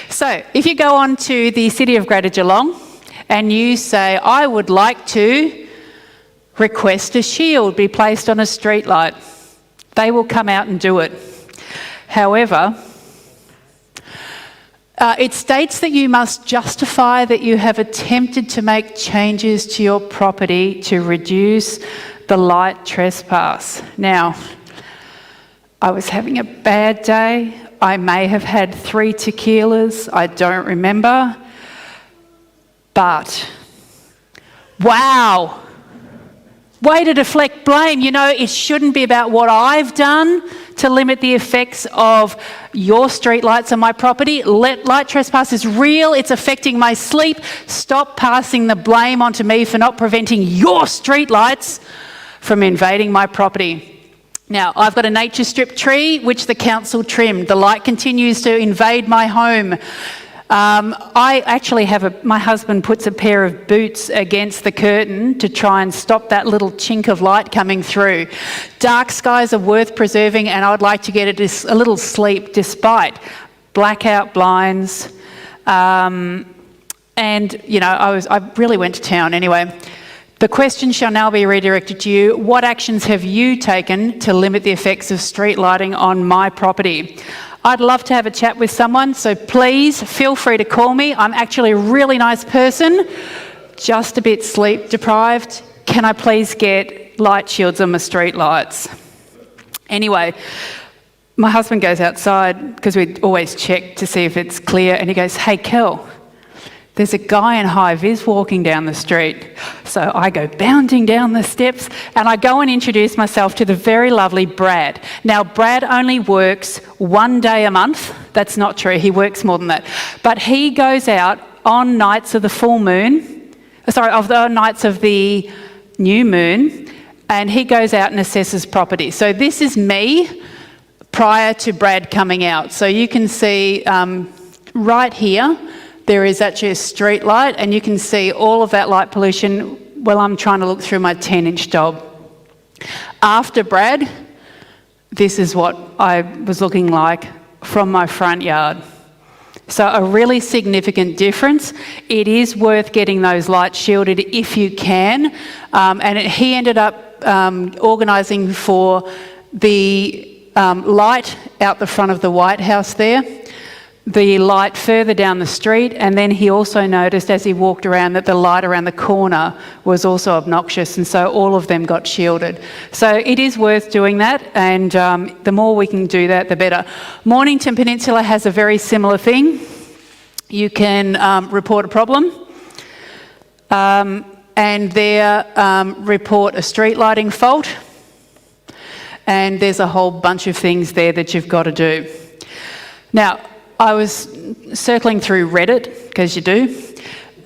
So if you go on to the City of Greater Geelong and you say, I would like to request a shield be placed on a street light, they will come out and do it. However, it states that you must justify that you have attempted to make changes to your property to reduce the light trespass. Now, I was having a bad day. I may have had 3 tequilas. I don't remember. But, wow. Way to deflect blame. You know, it shouldn't be about what I've done to limit the effects of your street lights on my property. Light trespass is real. It's affecting my sleep. Stop passing the blame onto me for not preventing your street lights from invading my property. Now, I've got a nature strip tree which the council trimmed. The light continues to invade my home. I actually my husband puts a pair of boots against the curtain to try and stop that little chink of light coming through. Dark skies are worth preserving, and I'd like to get a little sleep despite blackout blinds. And, you know, I really went to town anyway. The question shall now be redirected to you. What actions have you taken to limit the effects of street lighting on my property? I'd love to have a chat with someone, so please feel free to call me. I'm actually a really nice person, just a bit sleep deprived. Can I please get light shields on my street lights? Anyway, my husband goes outside, because we always check to see if it's clear, and he goes, "Hey, Kel, there's a guy in high vis walking down the street." So I go bounding down the steps and I go and introduce myself to the very lovely Brad. Now, Brad only works 1 day a month. That's not true, he works more than that. But he goes out on nights of the full moon, of the nights of the new moon, and he goes out and assesses property. So this is me prior to Brad coming out. So you can see right here, there is actually a street light, and you can see all of that light pollution while I'm trying to look through my 10-inch dob. After Brad, this is what I was looking like from my front yard. So a really significant difference. It is worth getting those lights shielded if you can. He ended up organising for the light out the front of the White House there, the light further down the street, and then he also noticed as he walked around that the light around the corner was also obnoxious, and so all of them got shielded. So it is worth doing that, and the more we can do that, the better. Mornington Peninsula has a very similar thing. You can report a problem, and there report a street lighting fault, and there's a whole bunch of things there that you've got to do. Now, I was circling through Reddit, because you do,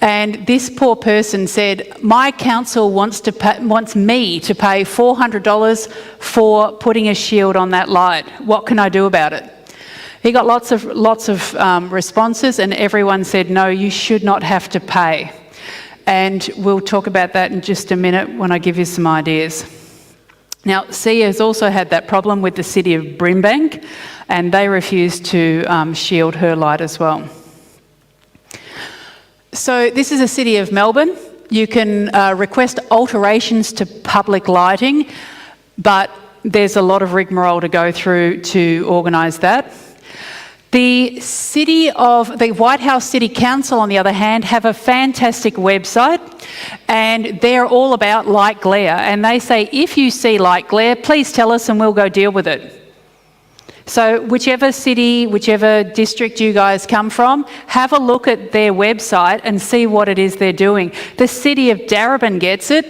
and this poor person said, "My council wants me to pay $400 for putting a shield on that light. What can I do about it?" He got lots of responses, and everyone said, "No, you should not have to pay." And we'll talk about that in just a minute when I give you some ideas. Now, Sia has also had that problem with the city of Brimbank, and they refused to shield her light as well. So this is the city of Melbourne. You can request alterations to public lighting, but there's a lot of rigmarole to go through to organise that. The White House City Council, on the other hand, have a fantastic website, and they're all about light glare. And they say, if you see light glare, please tell us and we'll go deal with it. So whichever city, whichever district you guys come from, have a look at their website and see what it is they're doing. The city of Darebin gets it.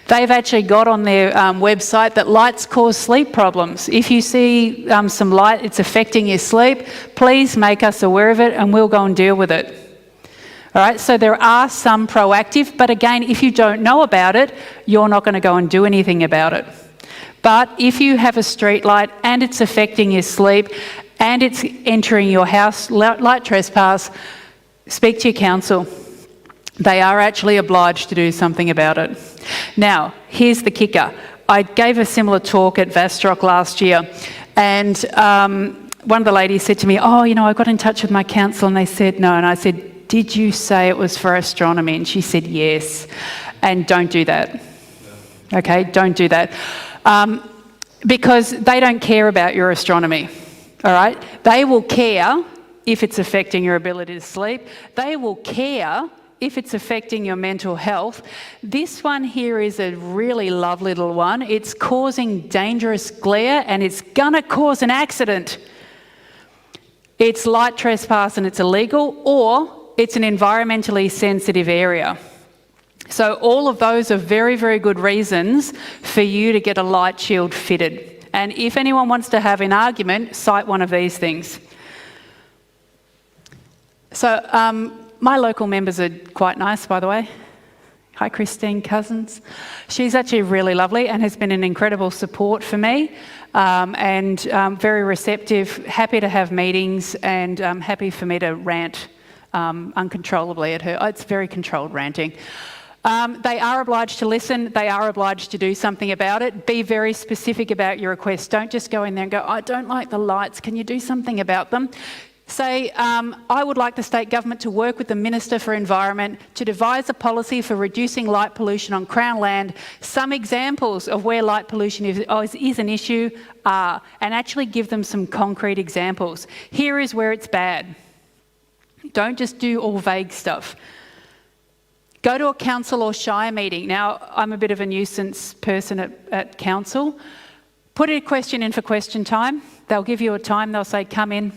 They've actually got on their website that lights cause sleep problems. If you see some light, it's affecting your sleep, please make us aware of it and we'll go and deal with it. All right, so there are some proactive, but again, if you don't know about it, you're not going to go and do anything about it. But if you have a street light and it's affecting your sleep and it's entering your house, light trespass, speak to your council. They are actually obliged to do something about it. Now, here's the kicker. I gave a similar talk at Vastrock last year, and one of the ladies said to me, "Oh, I got in touch with my council and they said no." And I said, "Did you say it was for astronomy?" And she said, "Yes." And don't do that. Okay, don't do that. Because they don't care about your astronomy. All right? They will care if it's affecting your ability to sleep. They will care if it's affecting your mental health. This one here is a really lovely little one. It's causing dangerous glare and it's gonna cause an accident. It's light trespass and it's illegal, or it's an environmentally sensitive area. So all of those are very, very good reasons for you to get a light shield fitted. And if anyone wants to have an argument, cite one of these things. So my local members are quite nice, by the way. Hi, Christine Cousins. She's actually really lovely and has been an incredible support for me, and very receptive, happy to have meetings, and happy for me to rant uncontrollably at her. It's very controlled ranting. They are obliged to listen. They are obliged to do something about it. Be very specific about your request. Don't just go in there and go, "I don't like the lights. Can you do something about them?" Say, I would like the state government to work with the Minister for Environment to devise a policy for reducing light pollution on Crown land. Some examples of where light pollution is an issue are, and actually give them some concrete examples. Here is where it's bad. Don't just do all vague stuff. Go to a council or shire meeting. Now, I'm a bit of a nuisance person at council. Put a question in for question time. They'll give you a time. They'll say, come in.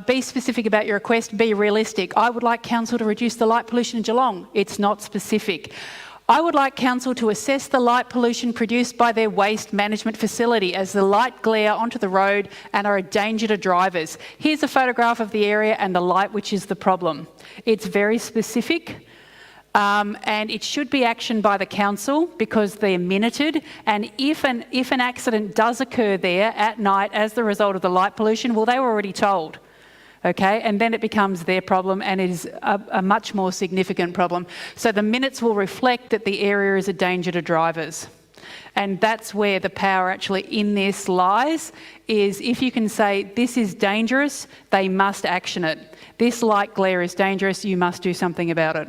Be specific about your request. Be realistic. I would like council to reduce the light pollution in Geelong. It's not specific. I would like council to assess the light pollution produced by their waste management facility as the light glare onto the road and are a danger to drivers. Here's a photograph of the area and the light, which is the problem. It's very specific. And it should be actioned by the council because they're minuted. And if an accident does occur there at night as the result of the light pollution, well, they were already told. Okay, and then it becomes their problem, and it is a much more significant problem. So the minutes will reflect that the area is a danger to drivers. And that's where the power actually in this lies, is if you can say this is dangerous, they must action it. This light glare is dangerous, you must do something about it.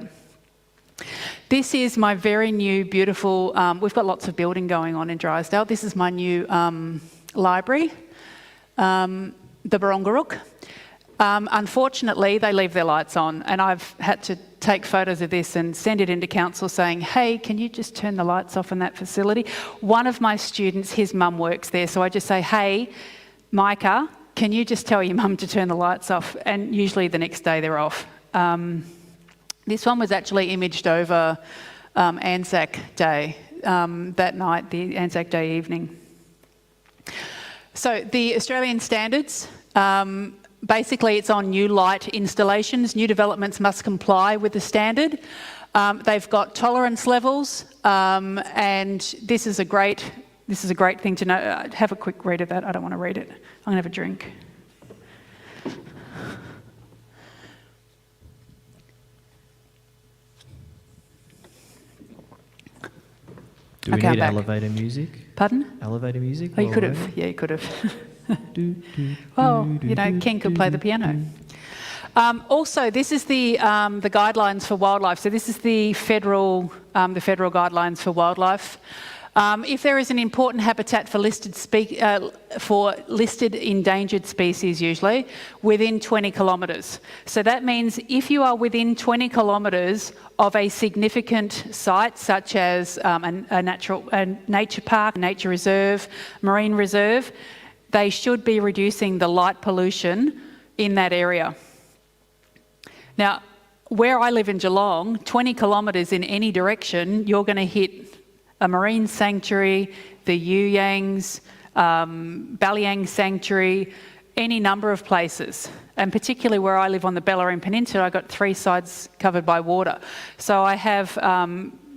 This is my very new, beautiful, we've got lots of building going on in Drysdale. This is my new library, the Barongarook. Unfortunately, they leave their lights on, and I've had to take photos of this and send it into council saying, hey, can you just turn the lights off in that facility? One of my students, his mum works there, so I just say, hey, Micah, can you just tell your mum to turn the lights off? And usually the next day they're off. This one was actually imaged over Anzac Day, that night, the Anzac Day evening. So the Australian standards, basically it's on new light installations. New developments must comply with the standard. They've got tolerance levels, and this is a great thing to know. Have a quick read of that. I don't want to read it. I'm going to have a drink. Do we need elevator music? Pardon? Elevator music? Oh, you could have. Yeah, you could have. Well, you know, Ken could play the piano. Also, this is the guidelines for wildlife. So this is the federal guidelines for wildlife. If there is an important habitat for listed endangered species, usually within 20 kilometres. So that means if you are within 20 kilometres of a significant site, such as a nature park, nature reserve, marine reserve, they should be reducing the light pollution in that area. Now, where I live in Geelong, 20 kilometres in any direction, you're going to hit a marine sanctuary, the Yuyangs, Balyang Sanctuary, any number of places. And particularly where I live on the Bellarine Peninsula, I've got 3 sides covered by water. So I have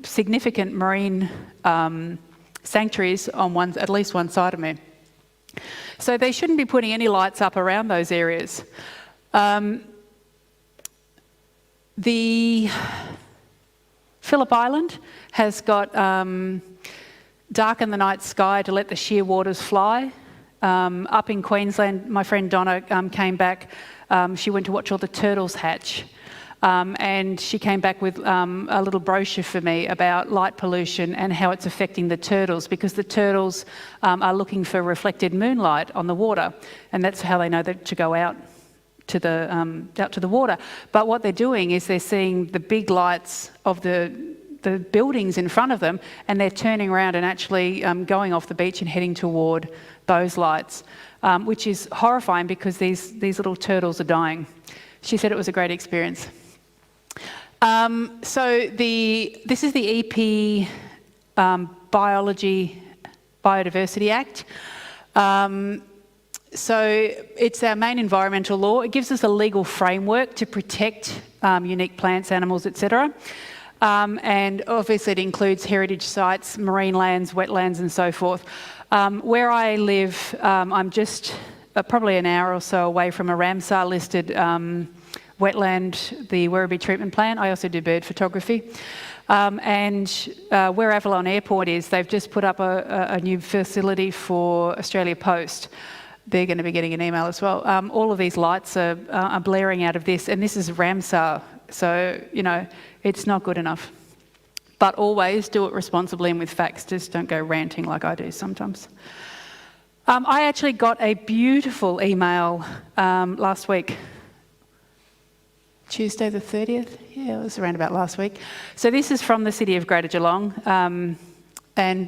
significant marine sanctuaries on at least one side of me. So they shouldn't be putting any lights up around those areas. The Phillip Island has got darken the night sky to let the sheer waters fly. Up in Queensland, my friend Donna came back. She went to watch all the turtles hatch. And she came back with a little brochure for me about light pollution and how it's affecting the turtles, because the turtles are looking for reflected moonlight on the water, and that's how they know that to go out to the water. But what they're doing is they're seeing the big lights of the buildings in front of them, and they're turning around and actually going off the beach and heading toward those lights, which is horrifying because these little turtles are dying. She said it was a great experience. So this is the EP Biodiversity Act. So it's our main environmental law. It gives us a legal framework to protect unique plants, animals, etc. And obviously it includes heritage sites, marine lands, wetlands and so forth. Where I live, I'm just probably an hour or so away from a Ramsar listed wetland, the Werribee Treatment Plant. I also do bird photography. And where Avalon Airport is, they've just put up a new facility for Australia Post. they're going to be getting an email as well. All of these lights are blaring out of this, and this is Ramsar, so, you know, it's not good enough. But always do it responsibly and with facts, just don't go ranting like I do sometimes. I actually got a beautiful email last week. Tuesday the 30th? Yeah, it was around about last week. So this is from the City of Greater Geelong, and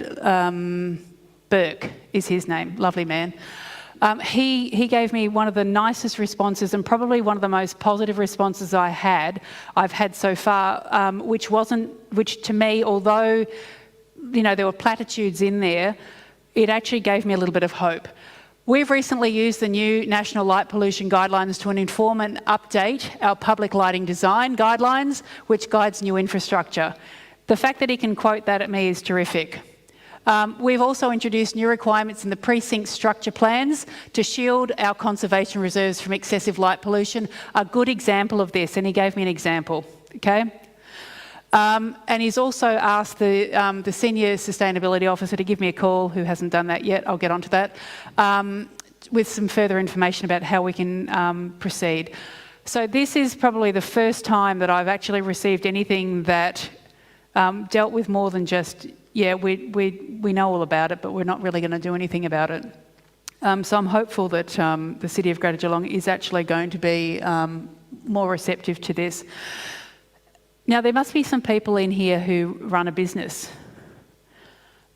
Burke is his name, lovely man. He gave me one of the nicest responses and probably one of the most positive responses I've had so far, which to me, although, you know, there were platitudes in there, it actually gave me a little bit of hope. We've recently used the new National Light Pollution Guidelines to inform and update our public lighting design guidelines, which guides new infrastructure. The fact that he can quote that at me is terrific. We've also introduced new requirements in the precinct structure plans to shield our conservation reserves from excessive light pollution. A good example of this, and he gave me an example, okay? And he's also asked the Senior Sustainability Officer to give me a call, who hasn't done that yet, I'll get onto that, with some further information about how we can proceed. So this is probably the first time that I've actually received anything that dealt with more than just, yeah, we know all about it, but we're not really going to do anything about it. So I'm hopeful that the City of Greater Geelong is actually going to be more receptive to this. Now, there must be some people in here who run a business.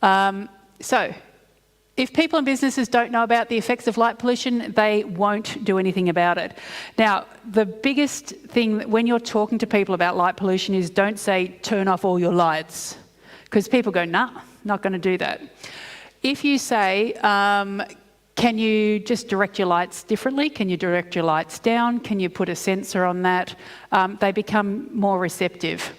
So, if people and businesses don't know about the effects of light pollution, they won't do anything about it. Now, the biggest thing when you're talking to people about light pollution is don't say, turn off all your lights, because people go, nah, not going to do that. If you say, can you just direct your lights differently? Can you direct your lights down? Can you put a sensor on that? They become more receptive.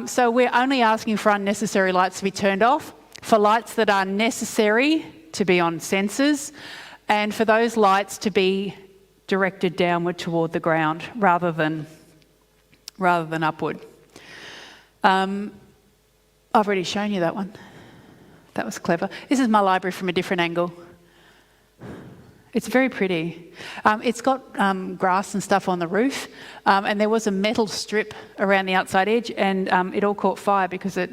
So we're only asking for unnecessary lights to be turned off, for lights that are necessary to be on sensors, and for those lights to be directed downward toward the ground rather than upward. I've already shown you that one. That was clever. This is my library from a different angle. It's very pretty. It's got grass and stuff on the roof, and there was a metal strip around the outside edge, and it all caught fire because it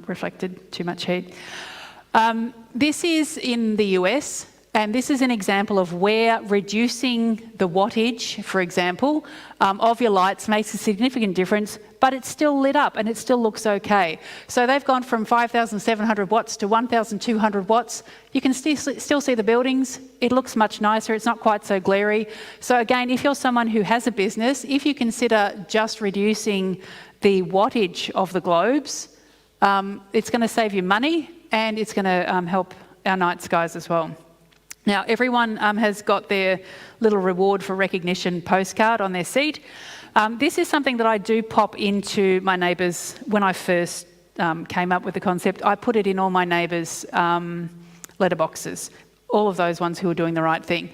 reflected too much heat. This is in the US, and this is an example of where reducing the wattage, for example, of your lights makes a significant difference, but it's still lit up and it still looks okay. So they've gone from 5,700 watts to 1,200 watts. You can still see the buildings. It looks much nicer. It's not quite so glary. So again, if you're someone who has a business, if you consider just reducing the wattage of the globes, it's going to save you money and it's going to help our night skies as well. Now, everyone has got their little reward for recognition postcard on their seat. This is something that I do pop into my neighbours. When I first came up with the concept, I put it in all my neighbours' letterboxes, all of those ones who are doing the right thing.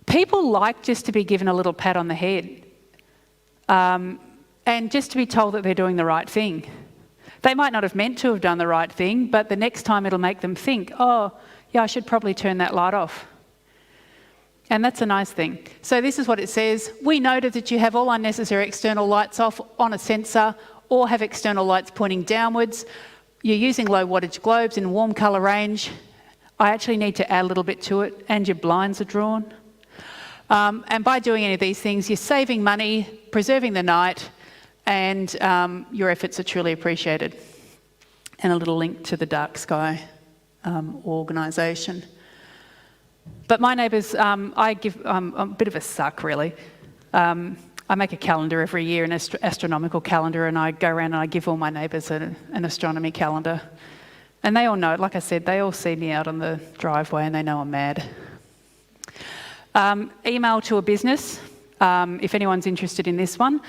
People like just to be given a little pat on the head and just to be told that they're doing the right thing. They might not have meant to have done the right thing, but the next time it'll make them think, oh, yeah, I should probably turn that light off. And that's a nice thing. So this is what it says. We noted that you have all unnecessary external lights off on a sensor or have external lights pointing downwards. You're using low wattage globes in warm colour range. I actually need to add a little bit to it, and your blinds are drawn. And by doing any of these things, you're saving money, preserving the night, and your efforts are truly appreciated. And a little link to the Dark Sky organisation. But my neighbours, I give a bit of a suck, really. I make a calendar every year, an astronomical calendar, and I go around and I give all my neighbours an astronomy calendar. And they all know, like I said, they all see me out on the driveway and they know I'm mad. Email to a business, if anyone's interested in this one.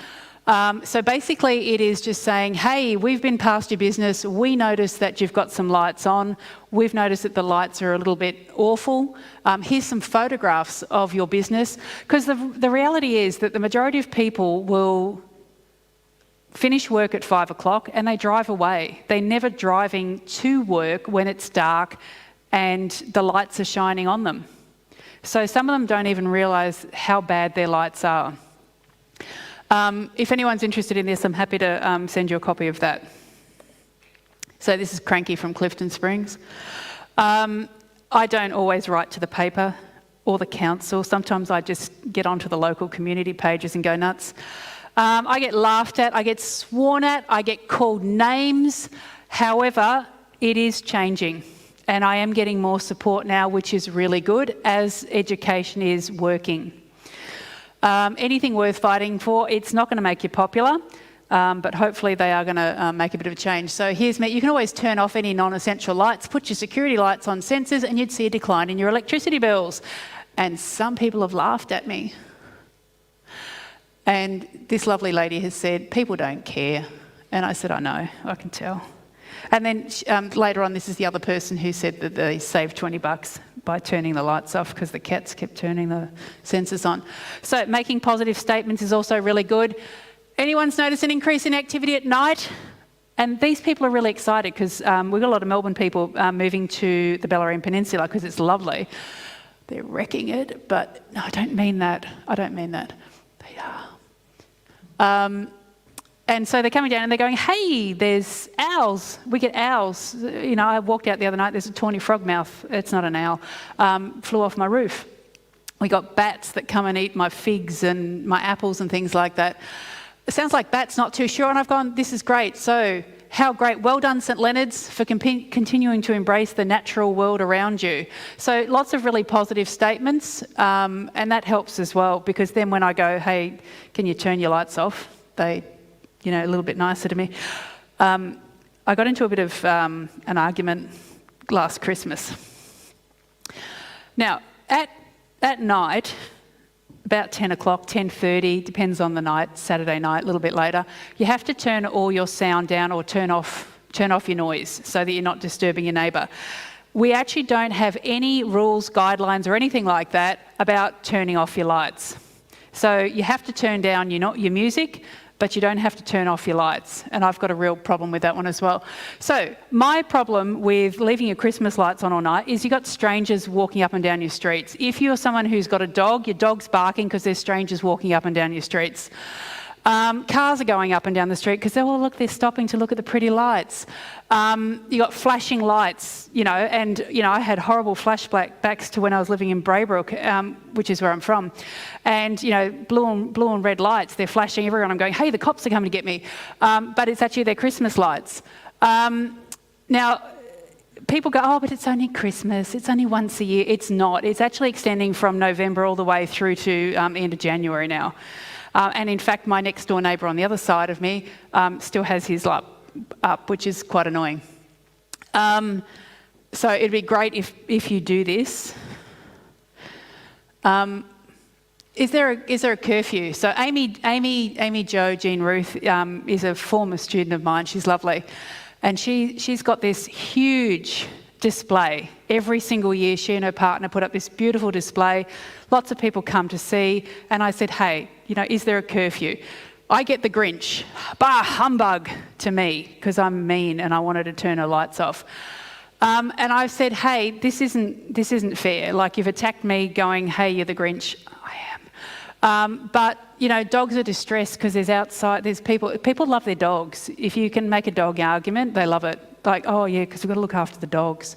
So basically it is just saying, hey, we've been past your business, we noticed that you've got some lights on, we've noticed that the lights are a little bit awful, here's some photographs of your business. Because the reality is that the majority of people will finish work at 5 o'clock and they drive away. They're never driving to work when it's dark and the lights are shining on them. So some of them don't even realise how bad their lights are. If anyone's interested in this, I'm happy to send you a copy of that. So this is Cranky from Clifton Springs. I don't always write to the paper or the council. Sometimes I just get onto the local community pages and go nuts. I get laughed at, I get sworn at, I get called names. However, it is changing. And I am getting more support now, which is really good, as education is working. Anything worth fighting for, it's not going to make you popular, but hopefully they are going to make a bit of a change. So here's me. You can always turn off any non-essential lights, put your security lights on sensors, and you'd see a decline in your electricity bills. And some people have laughed at me. And this lovely lady has said, people don't care. And I said, I know, I can tell. And then later on, this is the other person who said that they saved $20 by turning the lights off because the cats kept turning the sensors on. So making positive statements is also really good. Anyone's noticed an increase in activity at night? And these people are really excited because we've got a lot of Melbourne people moving to the Bellarine Peninsula because it's lovely. They're wrecking it, but no, I don't mean that. I don't mean that. They are. And so they're coming down and they're going, hey, there's owls. We get owls. You know, I walked out the other night, there's a tawny frogmouth. It's not an owl. Flew off my roof. We got bats that come and eat my figs and my apples and things like that. It sounds like bats, not too sure. And I've gone, this is great. So how great. Well done, St Leonard's, for continuing to embrace the natural world around you. So lots of really positive statements. And that helps as well, because then when I go, hey, can you turn your lights off? They, you know, a little bit nicer to me. I got into a bit of an argument last Christmas. Now, at night, about 10 o'clock, 10:30, depends on the night, Saturday night, a little bit later, you have to turn all your sound down or turn off your noise so that you're not disturbing your neighbour. We actually don't have any rules, guidelines or anything like that about turning off your lights. So you have to turn down your music, but you don't have to turn off your lights. And I've got a real problem with that one as well. So my problem with leaving your Christmas lights on all night is you've got strangers walking up and down your streets. If you're someone who's got a dog, your dog's barking because there's strangers walking up and down your streets. Cars are going up and down the street because they're stopping to look at the pretty lights. You got flashing lights, and I had horrible flashbacks to when I was living in Braybrook, which is where I'm from. And blue and red lights, they're flashing everywhere. I'm going, hey, the cops are coming to get me. But it's actually their Christmas lights. Now, people go, oh, but it's only Christmas. It's only once a year. It's not. It's actually extending from November all the way through to the end of January now. And in fact, my next door neighbour on the other side of me still has his light up, which is quite annoying. So it'd be great if you do this. Is there a curfew? So Amy Jo Jean Ruth is a former student of mine. She's lovely, and she's got this huge display. Every single year, she and her partner put up this beautiful display. Lots of people come to see, and I said, hey, is there a curfew? I get the Grinch, bah humbug to me, because I'm mean and I wanted to turn her lights off. And I said, hey, this isn't fair. Like, you've attacked me going, hey, you're the Grinch. I am. But dogs are distressed because there's people love their dogs. If you can make a dog argument, they love it. Like, oh yeah, because we've got to look after the dogs.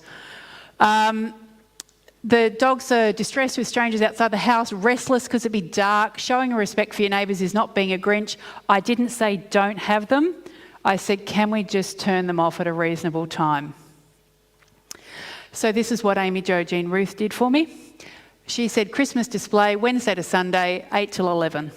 The dogs are distressed with strangers outside the house, restless because it'd be dark. Showing a respect for your neighbours is not being a Grinch. I didn't say don't have them. I said, can we just turn them off at a reasonable time? So this is what Amy Jo Jean Ruth did for me. She said, Christmas display, Wednesday to Sunday, 8 till 11.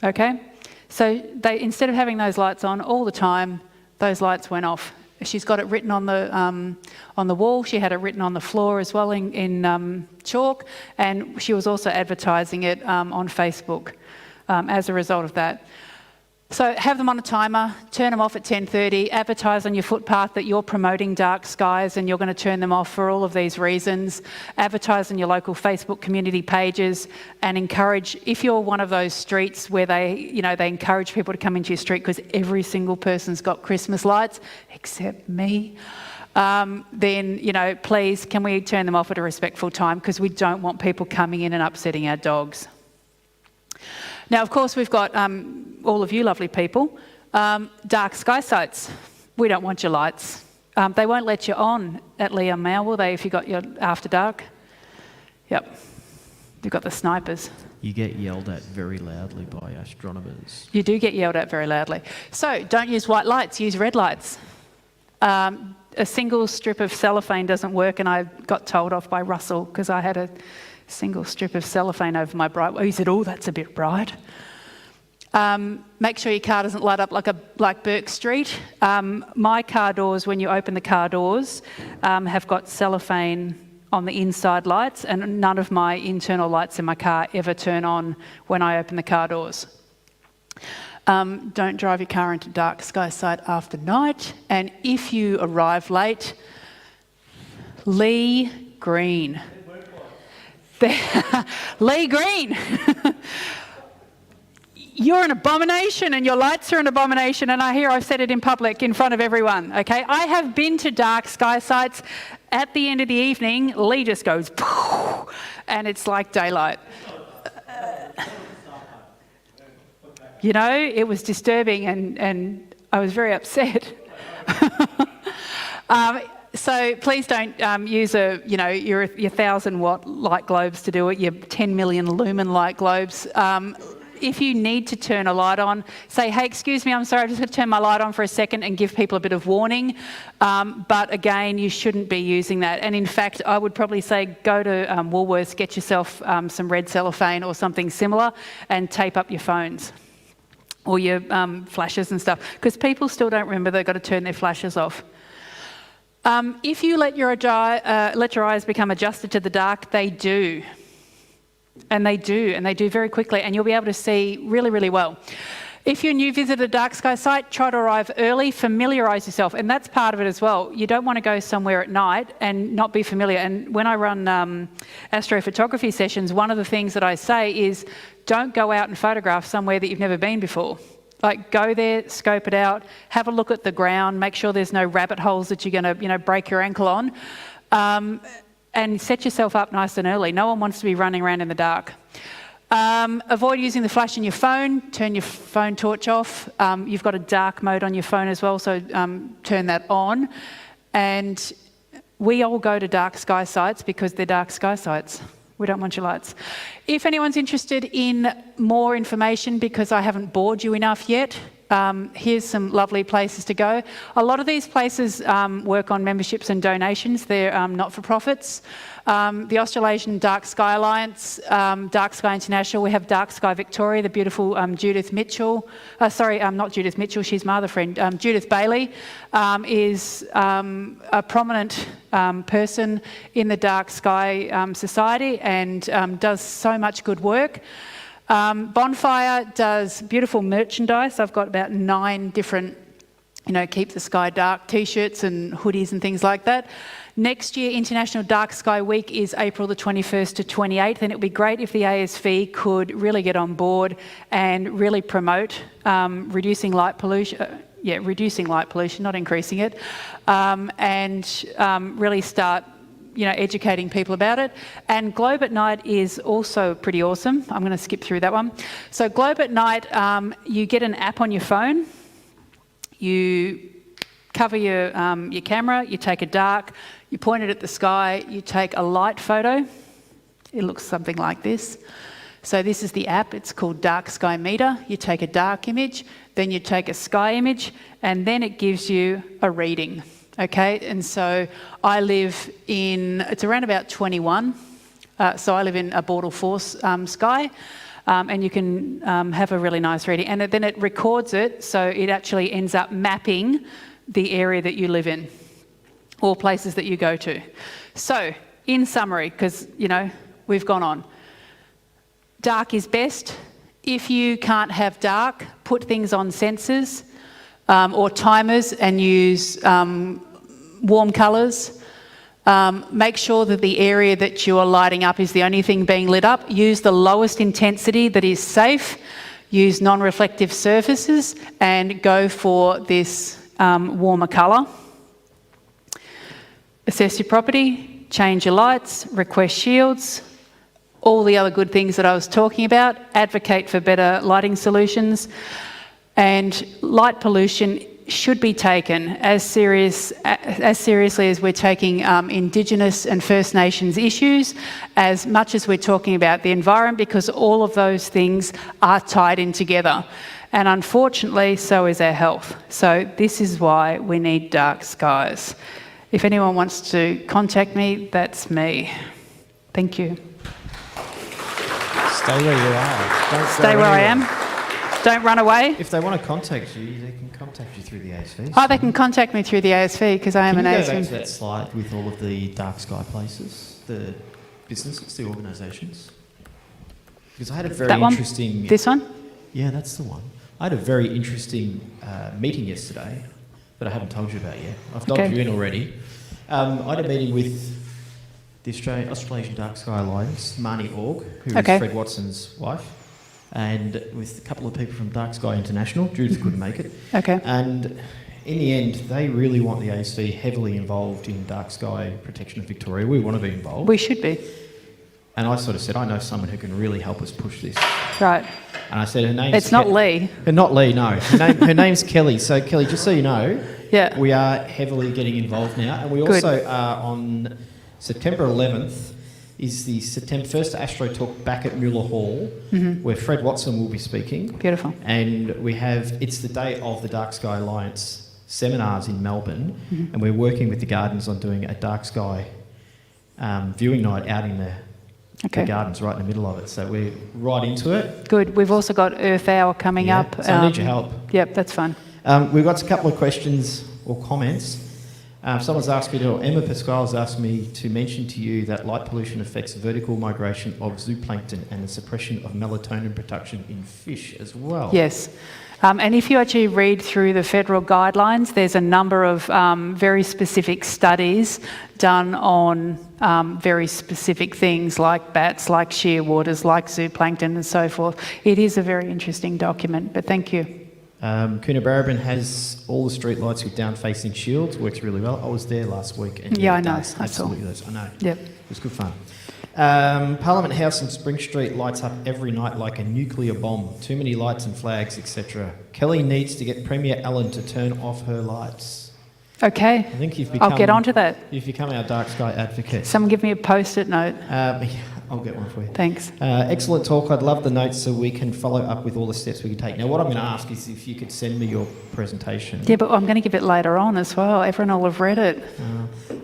Okay? So instead of having those lights on all the time, those lights went off. She's got it written on the wall. She had it written on the floor as well in chalk, and she was also advertising it on Facebook as a result of that. So have them on a timer, turn them off at 10:30, advertise on your footpath that you're promoting dark skies and you're going to turn them off for all of these reasons. Advertise on your local Facebook community pages and encourage, if you're one of those streets where they encourage people to come into your street because every single person's got Christmas lights, except me. then, please, can we turn them off at a respectful time, because we don't want people coming in and upsetting our dogs. Now, of course, we've got all of you lovely people, dark sky sites. We don't want your lights. They won't let you on at Liam Mao, will they, if you've got your after dark? Yep. You've got the snipers. You get yelled at very loudly by astronomers. You do get yelled at very loudly. So don't use white lights, use red lights. A single strip of cellophane doesn't work, and I got told off by Russell because I had a single strip of cellophane over my bright. He said, "Oh, that's a bit bright." Make sure your car doesn't light up like Burke Street. My car doors, when you open the car doors, have got cellophane on the inside lights, and none of my internal lights in my car ever turn on when I open the car doors. Don't drive your car into dark sky site after night, and if you arrive late, Lee Green. Lee Green! You're an abomination, and your lights are an abomination, and I've said it in public in front of everyone, okay? I have been to dark sky sites. At the end of the evening, Lee just goes, and it's like daylight. It was disturbing, and I was very upset. So please don't use your 1,000-watt light globes to do it, your 10 million lumen light globes. If you need to turn a light on, say, "Hey, excuse me, I'm sorry, I'm just going to turn my light on for a second," and give people a bit of warning. But again, you shouldn't be using that. And in fact, I would probably say go to Woolworths, get yourself some red cellophane or something similar, and tape up your phones or your flashes and stuff, because people still don't remember they've got to turn their flashes off. If you let your eyes become adjusted to the dark, they do. And they do very quickly, and you'll be able to see really, really well. If you're a new visitor to a dark sky site, try to arrive early, familiarise yourself, and that's part of it as well. You don't want to go somewhere at night and not be familiar. And when I run astrophotography sessions, one of the things that I say is don't go out and photograph somewhere that you've never been before. Like, go there, scope it out, have a look at the ground, make sure there's no rabbit holes that you're going to, break your ankle on. And set yourself up nice and early. No one wants to be running around in the dark. Avoid using the flash in your phone. Turn your phone torch off. You've got a dark mode on your phone as well, so turn that on. And we all go to dark sky sites because they're dark sky sites. We don't want your lights. If anyone's interested in more information, because I haven't bored you enough yet, here's some lovely places to go. A lot of these places work on memberships and donations. They're not-for-profits. The Australasian Dark Sky Alliance, Dark Sky International, we have Dark Sky Victoria, the beautiful Judith Mitchell. Not Judith Mitchell, she's my other friend. Judith Bailey is a prominent person in the Dark Sky Society and does so much good work. Bonfire does beautiful merchandise. I've got about 9 different, Keep the Sky Dark t-shirts and hoodies and things like that. Next year, International Dark Sky Week is April the 21st to 28th, and it would be great if the ASV could really get on board and really promote reducing light pollution, not increasing it, and really start educating people about it. And Globe at Night is also pretty awesome. I'm going to skip through that one. So Globe at Night, you get an app on your phone. You cover your camera, you take a dark, you point it at the sky, you take a light photo. It looks something like this. So this is the app, it's called Dark Sky Meter. You take a dark image, then you take a sky image, and then it gives you a reading. Okay, and so I live it's around about 21. So I live in a Bortle 4 sky, and you can have a really nice reading. And then it records it, so it actually ends up mapping the area that you live in, or places that you go to. So, in summary, because, we've gone on. Dark is best. If you can't have dark, put things on sensors or timers and use warm colours. Make sure that the area that you are lighting up is the only thing being lit up. Use the lowest intensity that is safe. Use non-reflective surfaces and go for this warmer colour. assess your property, change your lights, request shields, all the other good things that I was talking about, advocate for better lighting solutions, and light pollution should be taken as seriously as we're taking Indigenous and First Nations issues, as much as we're talking about the environment, because all of those things are tied in together. And unfortunately, so is our health. So this is why we need dark skies. If anyone wants to contact me, that's me. Thank you. Stay where you are. Don't Stay go where I anywhere. am. Don't run away. If they want to contact you, they can contact you through the ASV. Oh, they can contact me through the ASV because I am Can an you go back ASV. to that slide with all of the dark sky places, the businesses, the organisations? Because I had a very That one? interesting... This one? Yeah, that's the one. I had a very interesting meeting yesterday that I haven't told you about yet. I've told Okay. you in already. I had a meeting with the Australasian Dark Sky Alliance, Marnie Org, who is Okay. Fred Watson's wife, and with a couple of people from Dark Sky International. Judith couldn't make it. Okay. And in the end, they really want the ASV heavily involved in dark sky protection of Victoria. We want to be involved. We should be. And I sort of said, I know someone who can really help us push this. Right. And I said, her name's... It's not Lee. Not Lee, no. Her name's Kelly. So, Kelly, just so you know, Yeah. we are heavily getting involved now. And we Good. also are on September 11th is the September 1st Astro Talk back at Mueller Hall, where Fred Watson will be speaking. Beautiful. And it's the day of the Dark Sky Alliance seminars in Melbourne, and we're working with the Gardens on doing a dark sky viewing night out in the gardens right in the middle of it. So we're right into it. Good. We've also got Earth Hour coming up. So I need your help. Yep, that's fun. We've got a couple of questions or comments. Someone's asked me Emma Pasquale's asked me to mention to you that light pollution affects vertical migration of zooplankton and the suppression of melatonin production in fish as well. Yes. And if you actually read through the federal guidelines, there's a number of very specific studies done on very specific things like bats, like shearwaters, like zooplankton and so forth. It is a very interesting document, but thank you. Coonabarabran has all the street lights with down-facing shields. Works really well. I was there last week. And Yeah, I it know. does. I saw. Absolutely does. I know. Yep. It was good fun. Parliament House in Spring Street lights up every night like a nuclear bomb. Too many lights and flags, etc. Kelly needs to get Premier Allen to turn off her lights. Okay. I think you've become... I'll get onto that. You've become our dark sky advocate. Someone give me a post-it note. I'll get one for you. Thanks. Excellent talk. I'd love the notes so we can follow up with all the steps we can take. Now, what I'm going to ask is if you could send me your presentation. Yeah, but I'm going to give it later on as well. Everyone will have read it.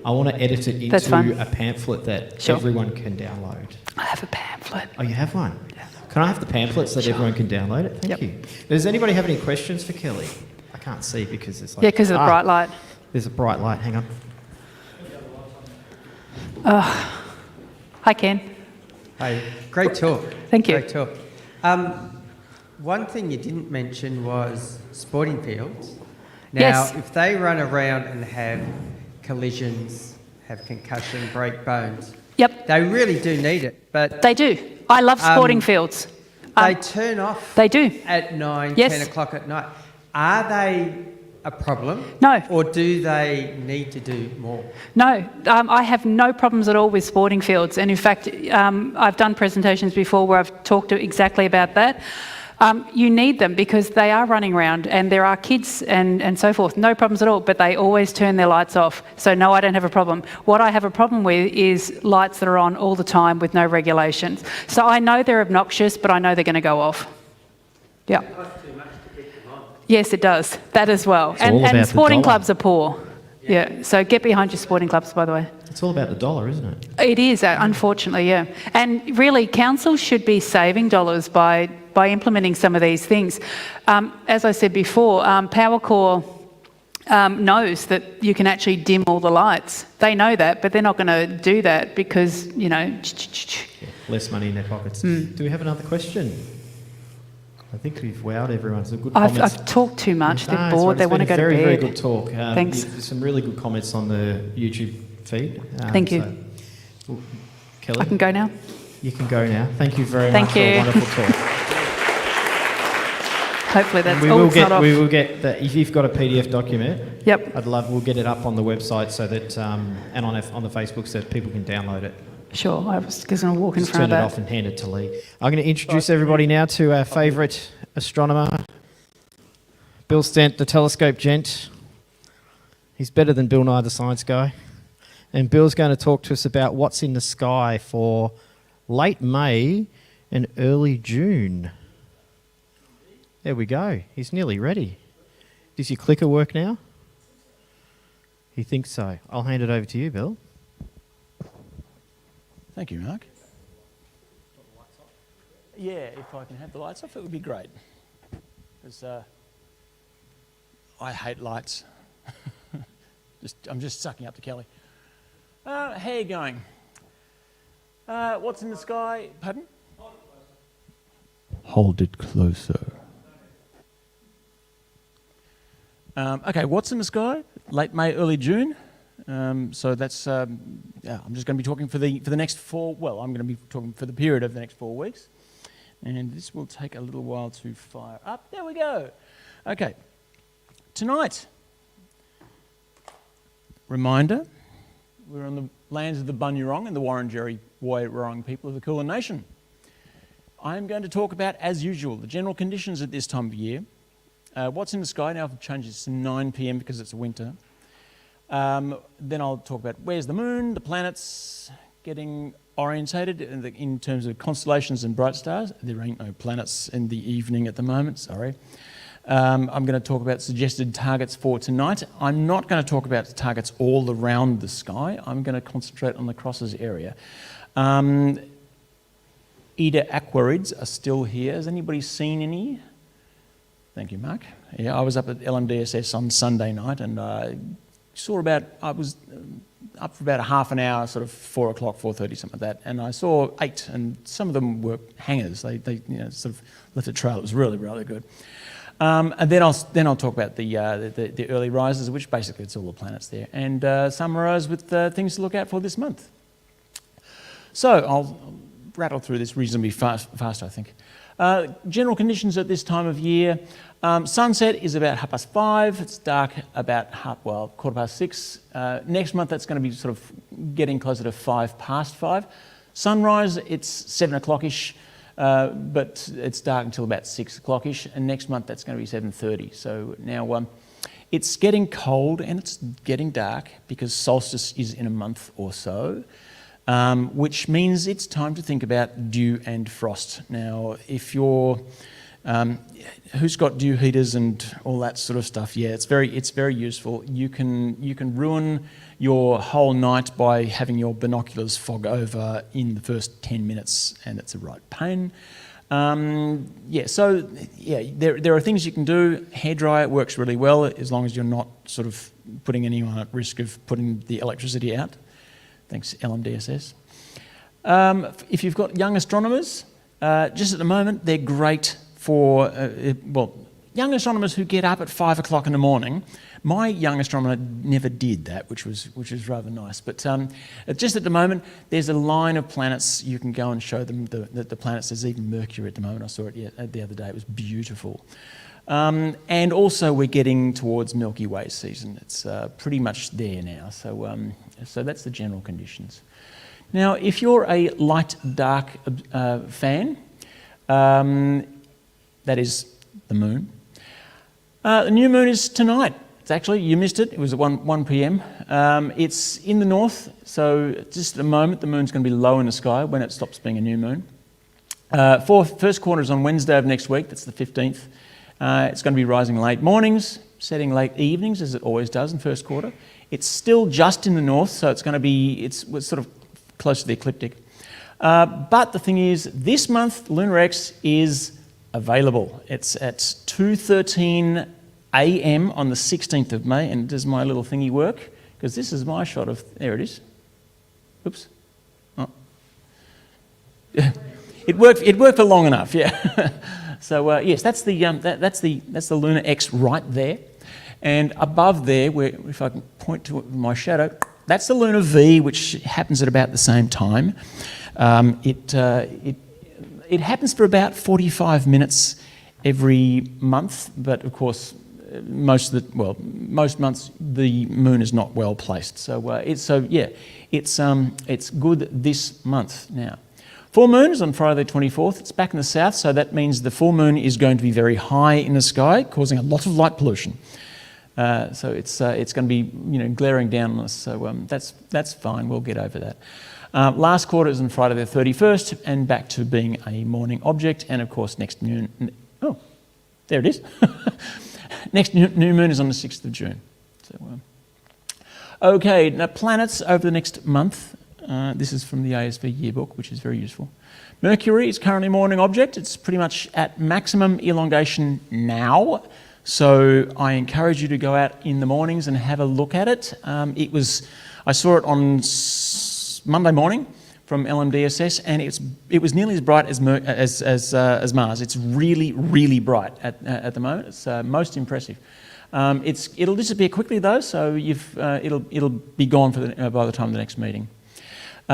I want to edit it That's fine. into a pamphlet that Sure. everyone can download. I have a pamphlet. Oh, you have one? Yeah. Can I have the pamphlet so that Sure. everyone can download it? Thank Yep. you. Does anybody have any questions for Kelly? I can't see because it's like... Yeah, because of the bright light. There's a bright light. Hang on. Hi, Ken. Hey, great talk. Thank you. Great talk. One thing you didn't mention was sporting fields. Now, Yes. if they run around and have collisions, have concussion, break bones, Yep, they really do need it. But they do. I love sporting fields. they turn off They do. at 9, Yes. 10 o'clock at night. Are they a problem? No. Or do they need to do more? No, I have no problems at all with sporting fields. And in fact, I've done presentations before where I've talked exactly about that. You need them because they are running around and there are kids and so forth. No problems at all, but they always turn their lights off. So no, I don't have a problem. What I have a problem with is lights that are on all the time with no regulations. So I know they're obnoxious, but I know they're going to go off. Yeah. Yes, it does. That as well. all about And the sporting dollar. clubs are poor. Yeah. So get behind your sporting clubs, by the way. It's all about the dollar, isn't it? It is, unfortunately, yeah. And really, councils should be saving dollars by implementing some of these things. As I said before, Powercore knows that you can actually dim all the lights. They know that, but they're not going to do that because, you know... Yeah, less money in their pockets. Do we have another question? I think we've wowed everyone. Some good comments. I've talked too much. They're No, bored. it's They want to go been a to bed. very, very good talk. Thanks. There's some really good comments on the YouTube feed. Thank you. Well, Kelly, I can go now? you can go now. Thank you very Thank much for you. a wonderful talk. Hopefully that's We all will it's not get. off. We will get that. If you've got a PDF document, Yep. We'll get it up on the website so that and on the Facebook so that people can download it. Sure. I was just going to walk in Just front turn of it that. off and hand it to Lee. I'm going to introduce everybody now to our favourite astronomer, Bill Stent, the telescope gent. He's better than Bill Nye, the science guy. And Bill's going to talk to us about what's in the sky for late May and early June. There we go. He's nearly ready. Does your clicker work now? He thinks so. I'll hand it over to you, Bill. Thank you, Mark. Yeah, if I can have the lights off, it would be great. Because I hate lights. I'm just sucking up to Kelly. How are you going? What's in the sky? Pardon? Hold it closer. Okay, what's in the sky? Late May, early June. So that's I'm just going to be talking for the next 4. Well, I'm going to be talking for the period of the next 4 weeks, and this will take a little while to fire up. There we go. Okay, tonight. Reminder: we're on the lands of the Bunurong and the Wurundjeri Woi-wurrung people of the Kulin Nation. I am going to talk about, as usual, the general conditions at this time of year. What's in the sky? Now I've changed this to 9 p.m. because it's winter. Then I'll talk about where's the moon, the planets getting orientated in terms of constellations and bright stars. There ain't no planets in the evening at the moment, sorry. I'm going to talk about suggested targets for tonight. I'm not going to talk about the targets all around the sky. I'm going to concentrate on the crosses area. Ida aquarids are still here. Has anybody seen any? Thank you, Mark. Yeah, I was up at LMDSS on Sunday night and I was up for about a half an hour, sort of 4 o'clock, 4:30, something like that, and I saw 8, and some of them were hangers. They sort of left a trail. It was really, really good. And then I'll talk about the early risers, which basically it's all the planets there, and summarise with things to look out for this month. So I'll rattle through this reasonably fast, I think. General conditions at this time of year. Sunset is about 5:30. It's dark about 6:15. Next month that's going to be sort of getting closer to 5:05. Sunrise, it's 7 o'clock-ish, but it's dark until about 6 o'clock-ish. And next month that's going to be 7:30. So now it's getting cold and it's getting dark because solstice is in a month or so. Which means it's time to think about dew and frost. Now, if you're, who's got dew heaters and all that sort of stuff? Yeah, it's very useful. You can ruin your whole night by having your binoculars fog over in the first 10 minutes, and it's a right pain. There are things you can do. Hairdryer works really well as long as you're not sort of putting anyone at risk of putting the electricity out. Thanks, LMDSS. If you've got young astronomers, just at the moment, they're great for, young astronomers who get up at 5 o'clock in the morning. My young astronomer never did that, which was rather nice. But just at the moment, there's a line of planets. You can go and show them the planets. There's even Mercury at the moment. I saw it the other day. It was beautiful. And also we're getting towards Milky Way season. It's pretty much there now. So that's the general conditions. Now, if you're a light-dark fan, that is the moon. The new moon is tonight. It's actually, you missed it. It was at 1 p.m. It's in the north, so just at the moment the moon's going to be low in the sky when it stops being a new moon. First quarter is on Wednesday of next week. That's the 15th. It's going to be rising late mornings, setting late evenings, as it always does in first quarter. It's still just in the north, so it's sort of close to the ecliptic. But the thing is, this month, Lunar X is available. It's at 2:13 a.m. on the 16th of May, and does my little thingy work? Because this is my shot of, there it is. Oops. Oh. It worked for long enough, yeah. So yes, that's the Lunar X right there, and above there, if I can point to it with my shadow, that's the Lunar V, which happens at about the same time. It happens for about 45 minutes every month, but of course, most months the moon is not well placed. It's good this month now. Full moon is on Friday the 24th. It's back in the south, so that means the full moon is going to be very high in the sky, causing a lot of light pollution. So it's going to be glaring down on us. So that's fine. We'll get over that. Last quarter is on Friday the 31st, and back to being a morning object. And of course, next new oh, there it is. Next new moon is on the 6th of June. So, okay, now planets over the next month. This is from the ASV yearbook, which is very useful. Mercury is currently a morning object. It's pretty much at maximum elongation now. So I encourage you to go out in the mornings and have a look at it. I saw it on Monday morning from LMDSS, and it was nearly as bright as Mars. It's really, really bright at the moment. It's most impressive. It'll disappear quickly though, so it'll be gone by the time of the next meeting.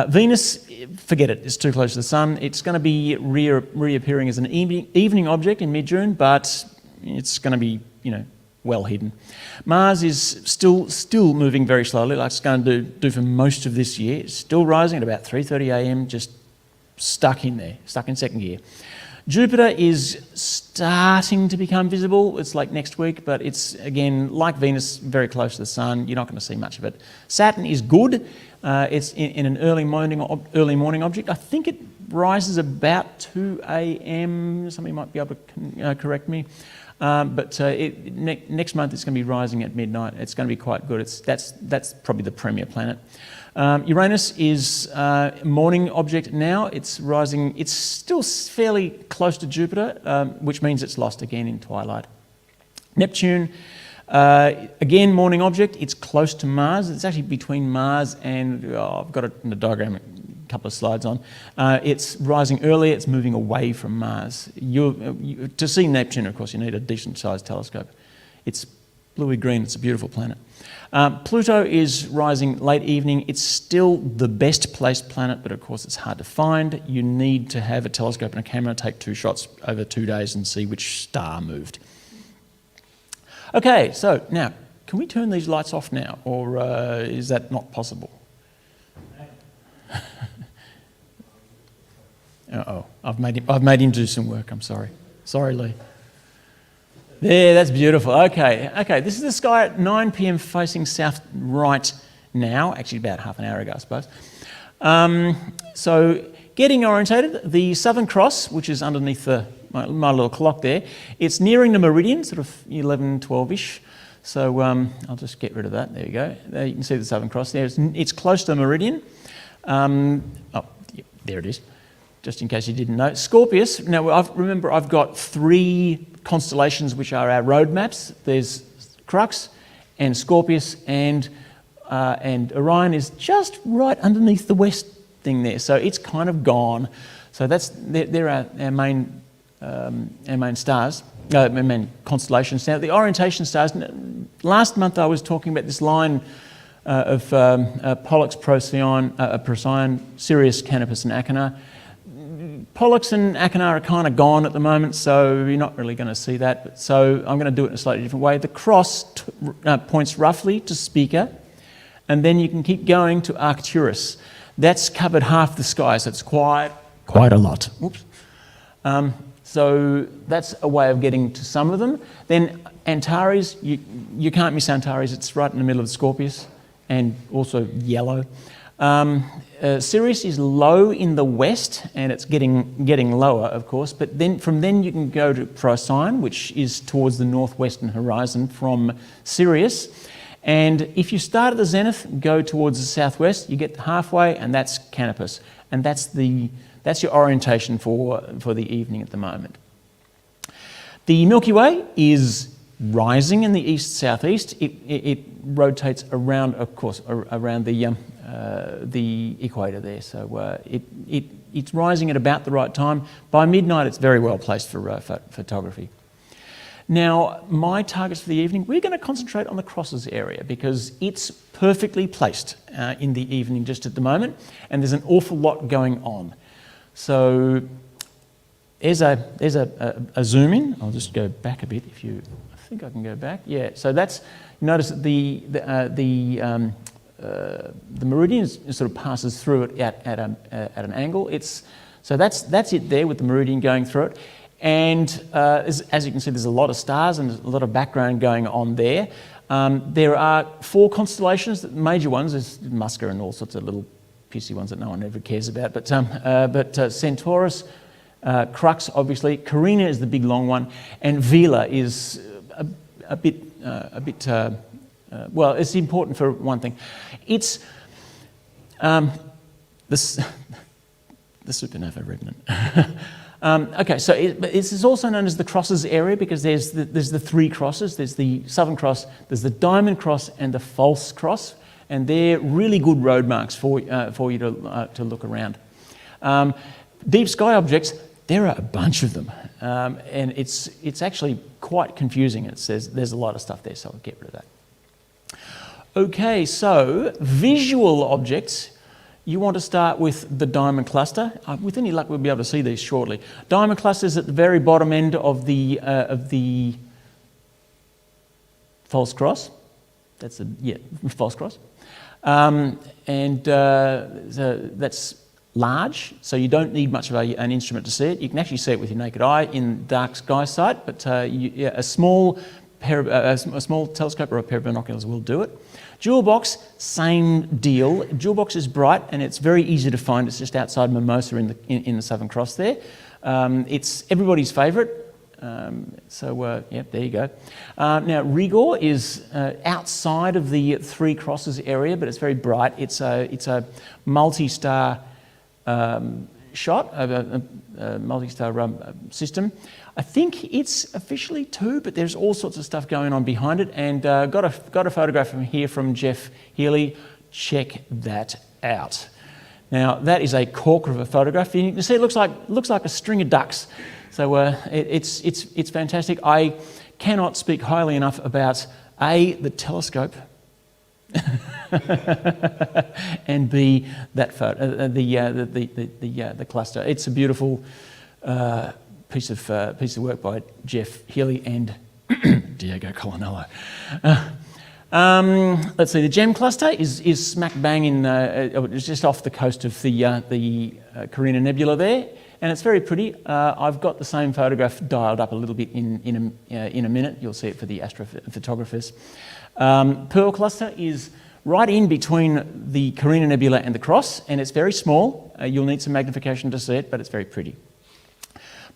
Venus, forget it. It's too close to the sun. It's going to be reappearing as an evening object in mid-June, but it's going to be well hidden. Mars is still moving very slowly, like it's going to do for most of this year. It's still rising at about 3:30 a.m., just stuck in second gear. Jupiter is starting to become visible. It's like next week, but it's, again, like Venus, very close to the sun. You're not going to see much of it. Saturn is good. It's in an early morning object. I think it rises about 2 a.m. Somebody might be able to correct me. But next month it's going to be rising at midnight. It's going to be quite good. That's probably the premier planet. Uranus is a morning object now. It's rising. It's still fairly close to Jupiter, which means it's lost again in twilight. Neptune, again, morning object. It's close to Mars. It's actually between Mars and, I've got it in the diagram a couple of slides on. It's rising earlier. It's moving away from Mars. To see Neptune, of course, you need a decent-sized telescope. It's bluey-green. It's a beautiful planet. Pluto is rising late evening. It's still the best placed planet, but of course it's hard to find. You need to have a telescope and a camera, take 2 shots over 2 days and see which star moved. Okay, so now, can we turn these lights off now, or is that not possible? Uh-oh, I've made him do some work, I'm sorry. Sorry, Lee. There, that's beautiful. Okay, this is the sky at 9 p.m. facing south right now, actually about half an hour ago, I suppose. So, getting orientated, the Southern Cross, which is underneath my little clock there, it's nearing the meridian, sort of 11, 12-ish. So I'll just get rid of that. There you go. There you can see the Southern Cross there. It's close to the meridian. There it is, just in case you didn't know. Scorpius, now remember I've got 3 constellations which are our road maps. There's Crux and Scorpius, and Orion is just right underneath the west thing there. So it's kind of gone. So they're our main stars, main constellations. Now the orientation stars. Last month I was talking about this line of Pollux, Procyon, Sirius, Canopus, and Achernar. Pollux and Achernar are kind of gone at the moment, so you're not really going to see that. But so I'm going to do it in a slightly different way. The cross points roughly to Spica, and then you can keep going to Arcturus. That's covered half the sky, so it's quite a lot. Oops. So that's a way of getting to some of them. Then Antares, you can't miss Antares. It's right in the middle of Scorpius, and also yellow. Sirius is low in the west, and it's getting lower, of course. But then from then you can go to Procyon, which is towards the northwestern horizon from Sirius. And if you start at the zenith, go towards the southwest, you get halfway, and that's Canopus, and that's your orientation for the evening at the moment. The Milky Way is rising in the east-southeast. It rotates around, of course, around the equator there. So it's rising at about the right time. By midnight, it's very well placed for photography. Now, my targets for the evening, we're going to concentrate on the crosses area because it's perfectly placed in the evening just at the moment, and there's an awful lot going on. So there's a zoom in. I'll just go back a bit if you. I think I can go back. Yeah. So that's, notice that the meridian sort of passes through it at an angle. So that's it there with the meridian going through it. And as you can see, there's a lot of stars and a lot of background going on there. There are 4 constellations, major ones. There's Musca and all sorts of little pissy ones that no one ever cares about. But Centaurus, Crux, obviously. Carina is the big long one, and Vela is a bit. Well, it's important for one thing. It's the supernova remnant. Okay, so this is also known as the crosses area because there's the 3 crosses. There's the Southern Cross, there's the Diamond Cross, and the False Cross, and they're really good road marks for you to look around. Deep sky objects, there are a bunch of them, and it's actually quite confusing. It says there's a lot of stuff there, so I'll get rid of that. Okay, so visual objects. You want to start with the diamond cluster. With any luck, we'll be able to see these shortly. Diamond cluster is at the very bottom end of the false cross. That's false cross, so that's large. So you don't need much of an instrument to see it. You can actually see it with your naked eye in dark sky sight, but a small telescope or a pair of binoculars will do it. Jewel box, same deal. Jewel box is bright and it's very easy to find. It's just outside Mimosa in the Southern Cross there. It's everybody's favourite. There you go. Now Rigor is outside of the 3 crosses area, but it's very bright. It's a multi-star shot, a multi-star system. I think it's officially 2, but there's all sorts of stuff going on behind it. And got a photograph from here from Jeff Healy. Check that out. Now that is a corker of a photograph, and you can see it looks like a string of ducks. So it's fantastic. I cannot speak highly enough about the telescope, and B, that photo, the cluster. It's a beautiful piece of work by Jeff Healy and Diego Colonello. Let's see. The gem cluster is smack bang in. It's just off the coast of the Carina Nebula there, and it's very pretty. I've got the same photograph dialed up a little bit in a minute. You'll see it for the astrophotographers. Pearl cluster is right in between the Carina Nebula and the Cross, and it's very small. You'll need some magnification to see it, but it's very pretty.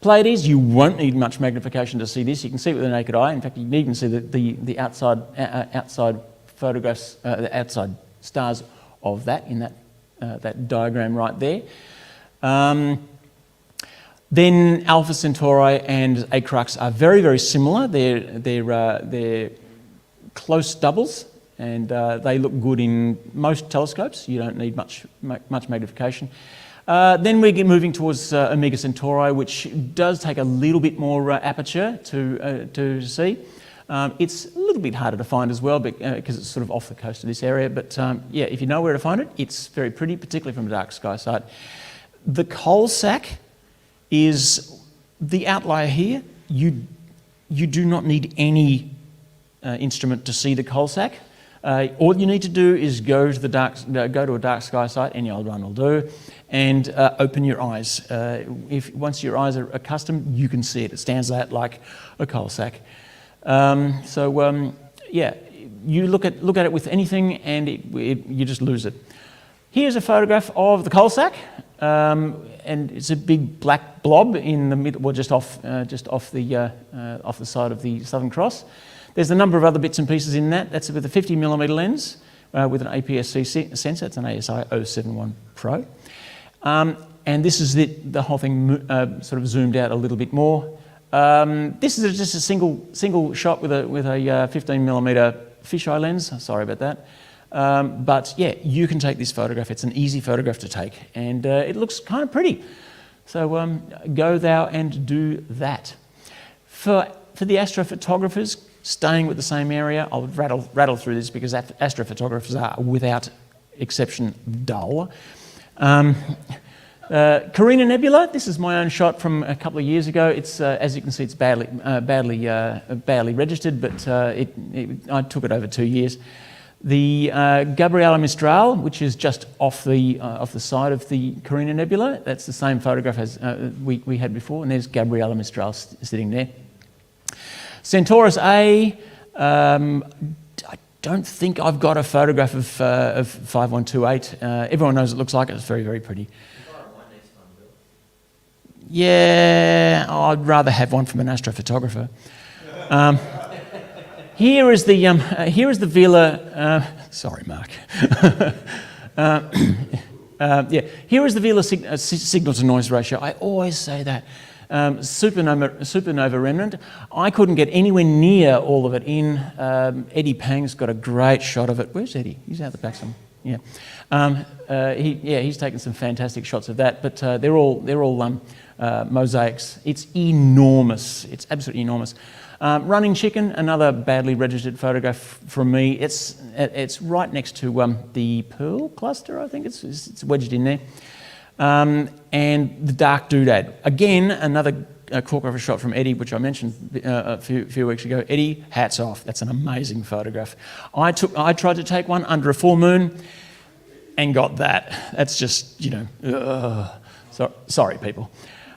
Pleiades, you won't need much magnification to see this. You can see it with the naked eye. In fact, you can even see the outside photographs, the outside stars of that in that diagram right there. Then Alpha Centauri and A Crux are very, very similar. They're close doubles, and they look good in most telescopes. You don't need much magnification. Then we're moving towards Omega Centauri, which does take a little bit more aperture to see. It's a little bit harder to find as well because it's sort of off the coast of this area. But if you know where to find it, it's very pretty, particularly from a dark sky sight. The coal sack is the outlier here. You do not need any instrument to see the coal sack. All you need to do is go to a dark sky site, any old one will do, and open your eyes. Once your eyes are accustomed, you can see it. It stands out like a coal sack. You look at it with anything, and you just lose it. Here's a photograph of the coal sack, and it's a big black blob in the middle, well, just off the side of the Southern Cross. There's a number of other bits and pieces in that. That's with a 50mm lens with an APS-C sensor. It's an ASI 071 Pro. And this is the whole thing sort of zoomed out a little bit more. This is just a single shot with a 15mm fisheye lens. Sorry about that. But yeah, you can take this photograph. It's an easy photograph to take, and it looks kind of pretty. So go thou and do that. For the astrophotographers, staying with the same area, I'll rattle through this because astrophotographers are, without exception, dull. Carina Nebula, this is my own shot from a couple of years ago. It's, as you can see, it's badly registered, but I took it over 2 years. The Gabriela Mistral, which is just off the side of the Carina Nebula, that's the same photograph as we had before, and there's Gabriela Mistral sitting there. Centaurus A, I don't think I've got a photograph of 5128. Everyone knows it looks like it. It's very, very pretty. Yeah, I'd rather have one from an astrophotographer. Here is the Vela. Sorry, Mark. Here is the Vela signal to noise ratio. I always say that. Supernova remnant. I couldn't get anywhere near all of it in. Eddie Pang's got a great shot of it. Where's Eddie? He's out the back somewhere. Yeah. He's taken some fantastic shots of that. But they're all mosaics. It's enormous. It's absolutely enormous. Running Chicken, another badly registered photograph from me. It's right next to the Pearl cluster, I think it's wedged in there. And the Dark Doodad. Again, another choreographer shot from Eddie, which I mentioned a few weeks ago. Eddie, hats off. That's an amazing photograph. I tried to take one under a full moon and got that. That's just, sorry, people.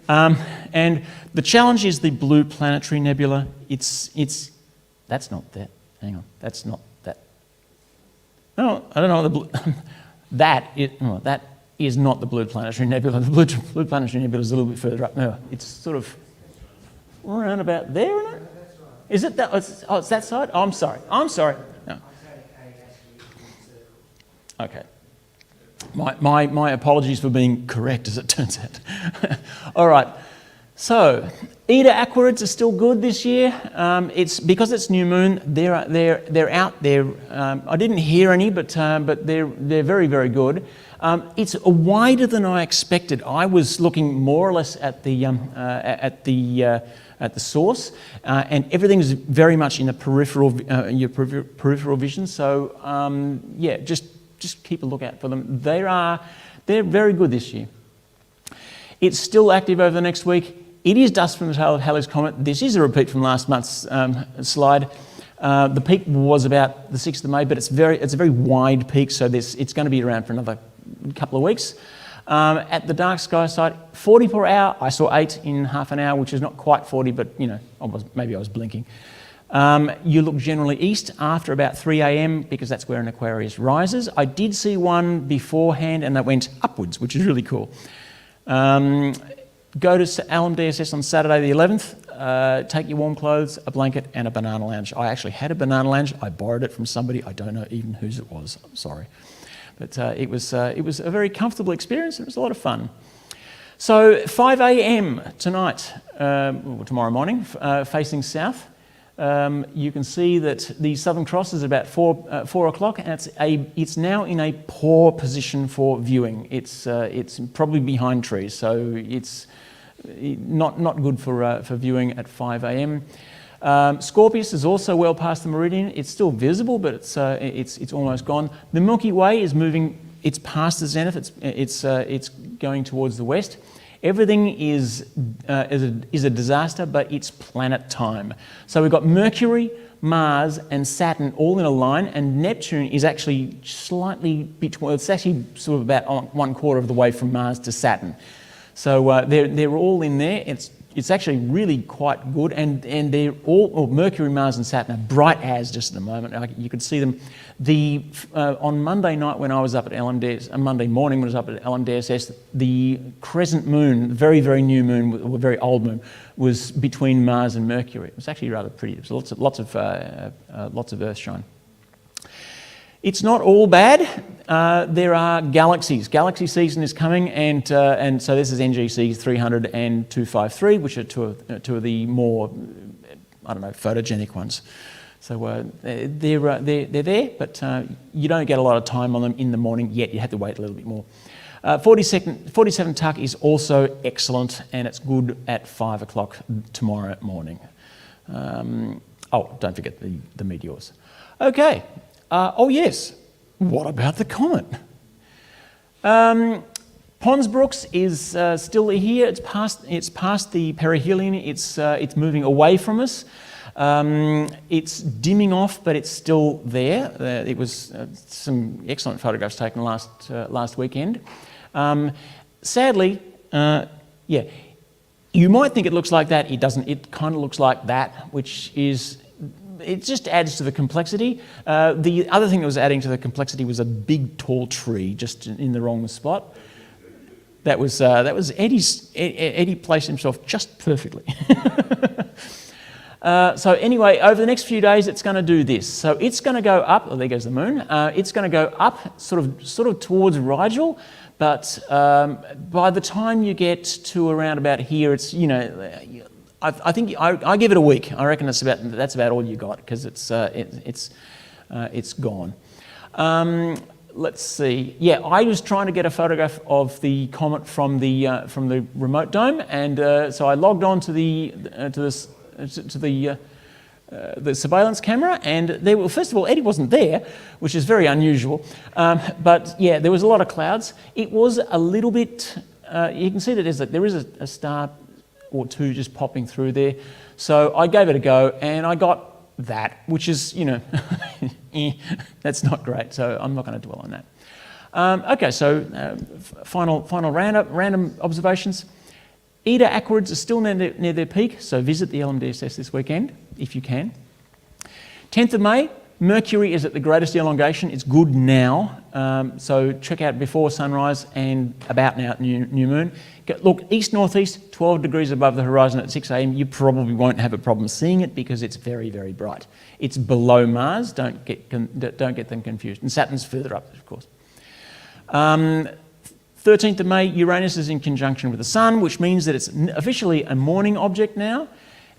And the challenge is the Blue Planetary Nebula. That's not that. Hang on, that's not that. No, I don't know the blue. That is not the Blue Planetary Nebula. The Blue Planetary Nebula is a little bit further up. No, it's sort of around about there, isn't it? Is it that? It's that side. Oh, I'm sorry. No. Okay. My apologies for being correct, as it turns out. All right. So, Ida Aquarids are still good this year. It's because it's new moon. They're out there. I didn't hear any, but they're very, very good. It's wider than I expected. I was looking more or less at the source, and everything's very much in the peripheral vision. So just keep a lookout for them. They're very good this year. It's still active over the next week. It is dust from the tail of Halley's Comet. This is a repeat from last month's slide. The peak was about the 6th of May, but it's a very wide peak, so it's going to be around for another couple of weeks. At the dark sky side, 40 per hour. I saw 8 in half an hour, which is not quite 40, but maybe I was blinking. You look generally east after about 3 a.m. because that's where an Aquarius rises. I did see one beforehand and that went upwards, which is really cool. Go to LMDSS on Saturday the 11th. Take your warm clothes, a blanket and a banana lounge. I actually had a banana lounge. I borrowed it from somebody. I don't know even whose it was. I'm sorry. But it was a very comfortable experience and it was a lot of fun. So 5 a.m. tonight, tomorrow morning, facing south. You can see that the Southern Cross is about 4 o'clock, and it's now in a poor position for viewing. It's probably behind trees, so it's not good for viewing at 5 a.m. Scorpius is also well past the meridian. It's still visible, but it's almost gone. The Milky Way is moving. It's past the zenith. It's going towards the west. Everything is a disaster, but it's planet time. So we've got Mercury, Mars, and Saturn all in a line, and Neptune is actually slightly between. It's actually sort of about 1/4 of the way from Mars to Saturn. So they're all in there. It's actually really quite good, and they're all Mercury, Mars, and Saturn are bright as just at the moment. You could see them. On Monday night when I was up at LMDS, Monday morning when I was up at LMDSS, the crescent moon, very, very new moon, or very old moon, was between Mars and Mercury. It was actually rather pretty. There was lots of Earth shine. It's not all bad. There are galaxies. Galaxy season is coming, and so this is NGC 300 and 253, which are two of the more, photogenic ones. So they're there, but you don't get a lot of time on them in the morning yet. You have to wait a little bit more. 47 Tuck is also excellent, and it's good at 5 o'clock tomorrow morning. Don't forget the meteors. Okay. Yes. What about the comet? Ponsbrooks is still here. It's past the perihelion. It's moving away from us. It's dimming off, but it's still there. It was some excellent photographs taken last weekend. Sadly, yeah, you might think it looks like that. It doesn't. It kind of looks like that, which is. It just adds to the complexity. The other thing that was adding to the complexity was a big, tall tree just in the wrong spot. That was Eddie's. Eddie placed himself just perfectly. So anyway, over the next few days, it's going to do this. So it's going to go up. Oh, there goes the moon. It's going to go up, sort of towards Rigel. But by the time you get to around about here, it's I think I give it a week. I reckon that's about all you got because it's gone. Let's see. Yeah, I was trying to get a photograph of the comet from the remote dome, and so I logged on to the surveillance camera, and first of all, Eddie wasn't there, which is very unusual. But yeah, there was a lot of clouds. It was a little bit. You can see that there is a star or two just popping through there. So I gave it a go, and I got that, which is, that's not great, so I'm not going to dwell on that. Okay, so final random observations. Eta Aquarids are still near their peak, so visit the LMDSS this weekend, if you can. 10th of May, Mercury is at the greatest elongation. It's good now, so check out before sunrise and about now at new moon. Look, east-northeast, 12 degrees above the horizon at 6 a.m. You probably won't have a problem seeing it because it's very, very bright. It's below Mars. Don't get them confused. And Saturn's further up, of course. 13th of May, Uranus is in conjunction with the Sun, which means that it's officially a morning object now.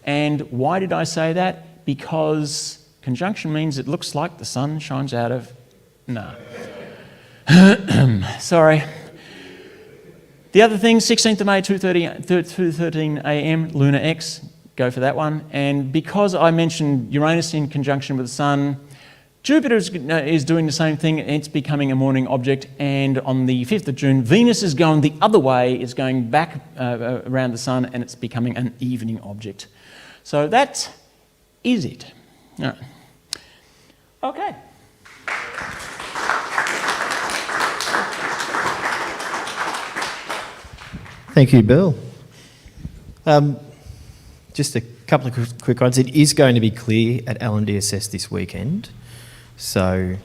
And why did I say that? Because conjunction means it looks like the Sun shines out of... No. Sorry. The other thing, 16th of May, 2:13 a.m, Lunar X, go for that one. And because I mentioned Uranus in conjunction with the Sun, Jupiter is doing the same thing. It's becoming a morning object. And on the 5th of June, Venus is going the other way. It's going back around the Sun, and it's becoming an evening object. So that is it. All right. Okay. Thank you, Bill. Just a couple of quick ones. It is going to be clear at LMDSS this weekend. So,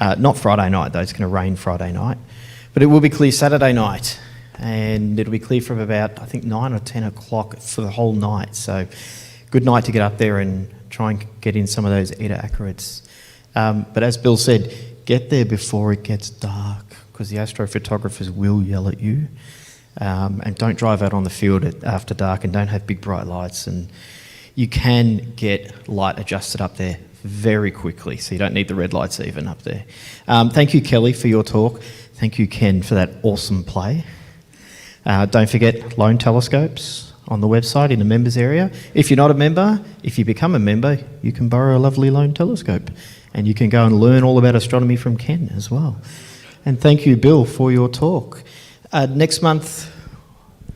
not Friday night though, it's going to rain Friday night. But it will be clear Saturday night. And it'll be clear from about, I think, 9 or 10 o'clock for the whole night. So, good night to get up there and try and get in some of those Eta Aquarids. But as Bill said, get there before it gets dark because the astrophotographers will yell at you. And don't drive out on the field after dark and don't have big bright lights. And you can get light adjusted up there very quickly, so you don't need the red lights even up there. Thank you, Kelly, for your talk. Thank you, Ken, for that awesome play. Don't forget loan telescopes on the website in the members area. If you're not a member, if you become a member, you can borrow a lovely loan telescope and you can go and learn all about astronomy from Ken as well. And thank you, Bill, for your talk. Next month,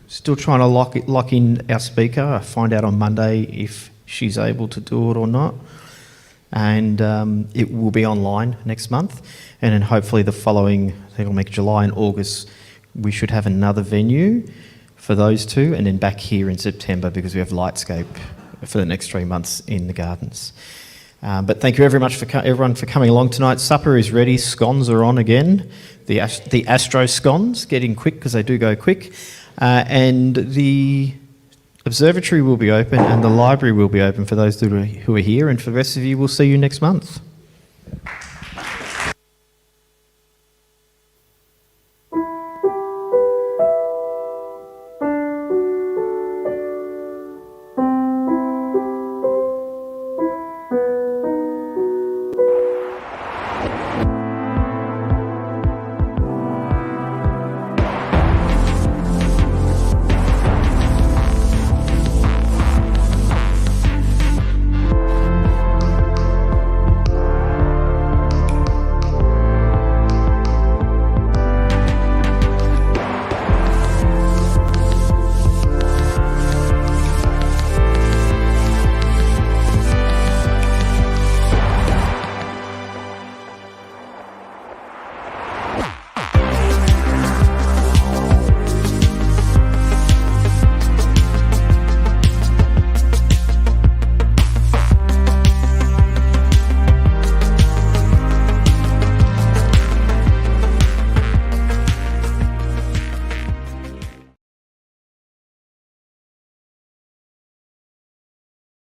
still trying to lock in our speaker. I'll find out on Monday if she's able to do it or not. And it will be online next month. And then hopefully the following, I think it'll make July and August, we should have another venue for those two. And then back here in September because we have Lightscape for the next 3 months in the gardens. But thank you very much for everyone for coming along tonight. Supper is ready. Scones are on again. The Astro scones, getting quick because they do go quick. And the observatory will be open and the library will be open for those who are here. And for the rest of you, we'll see you next month.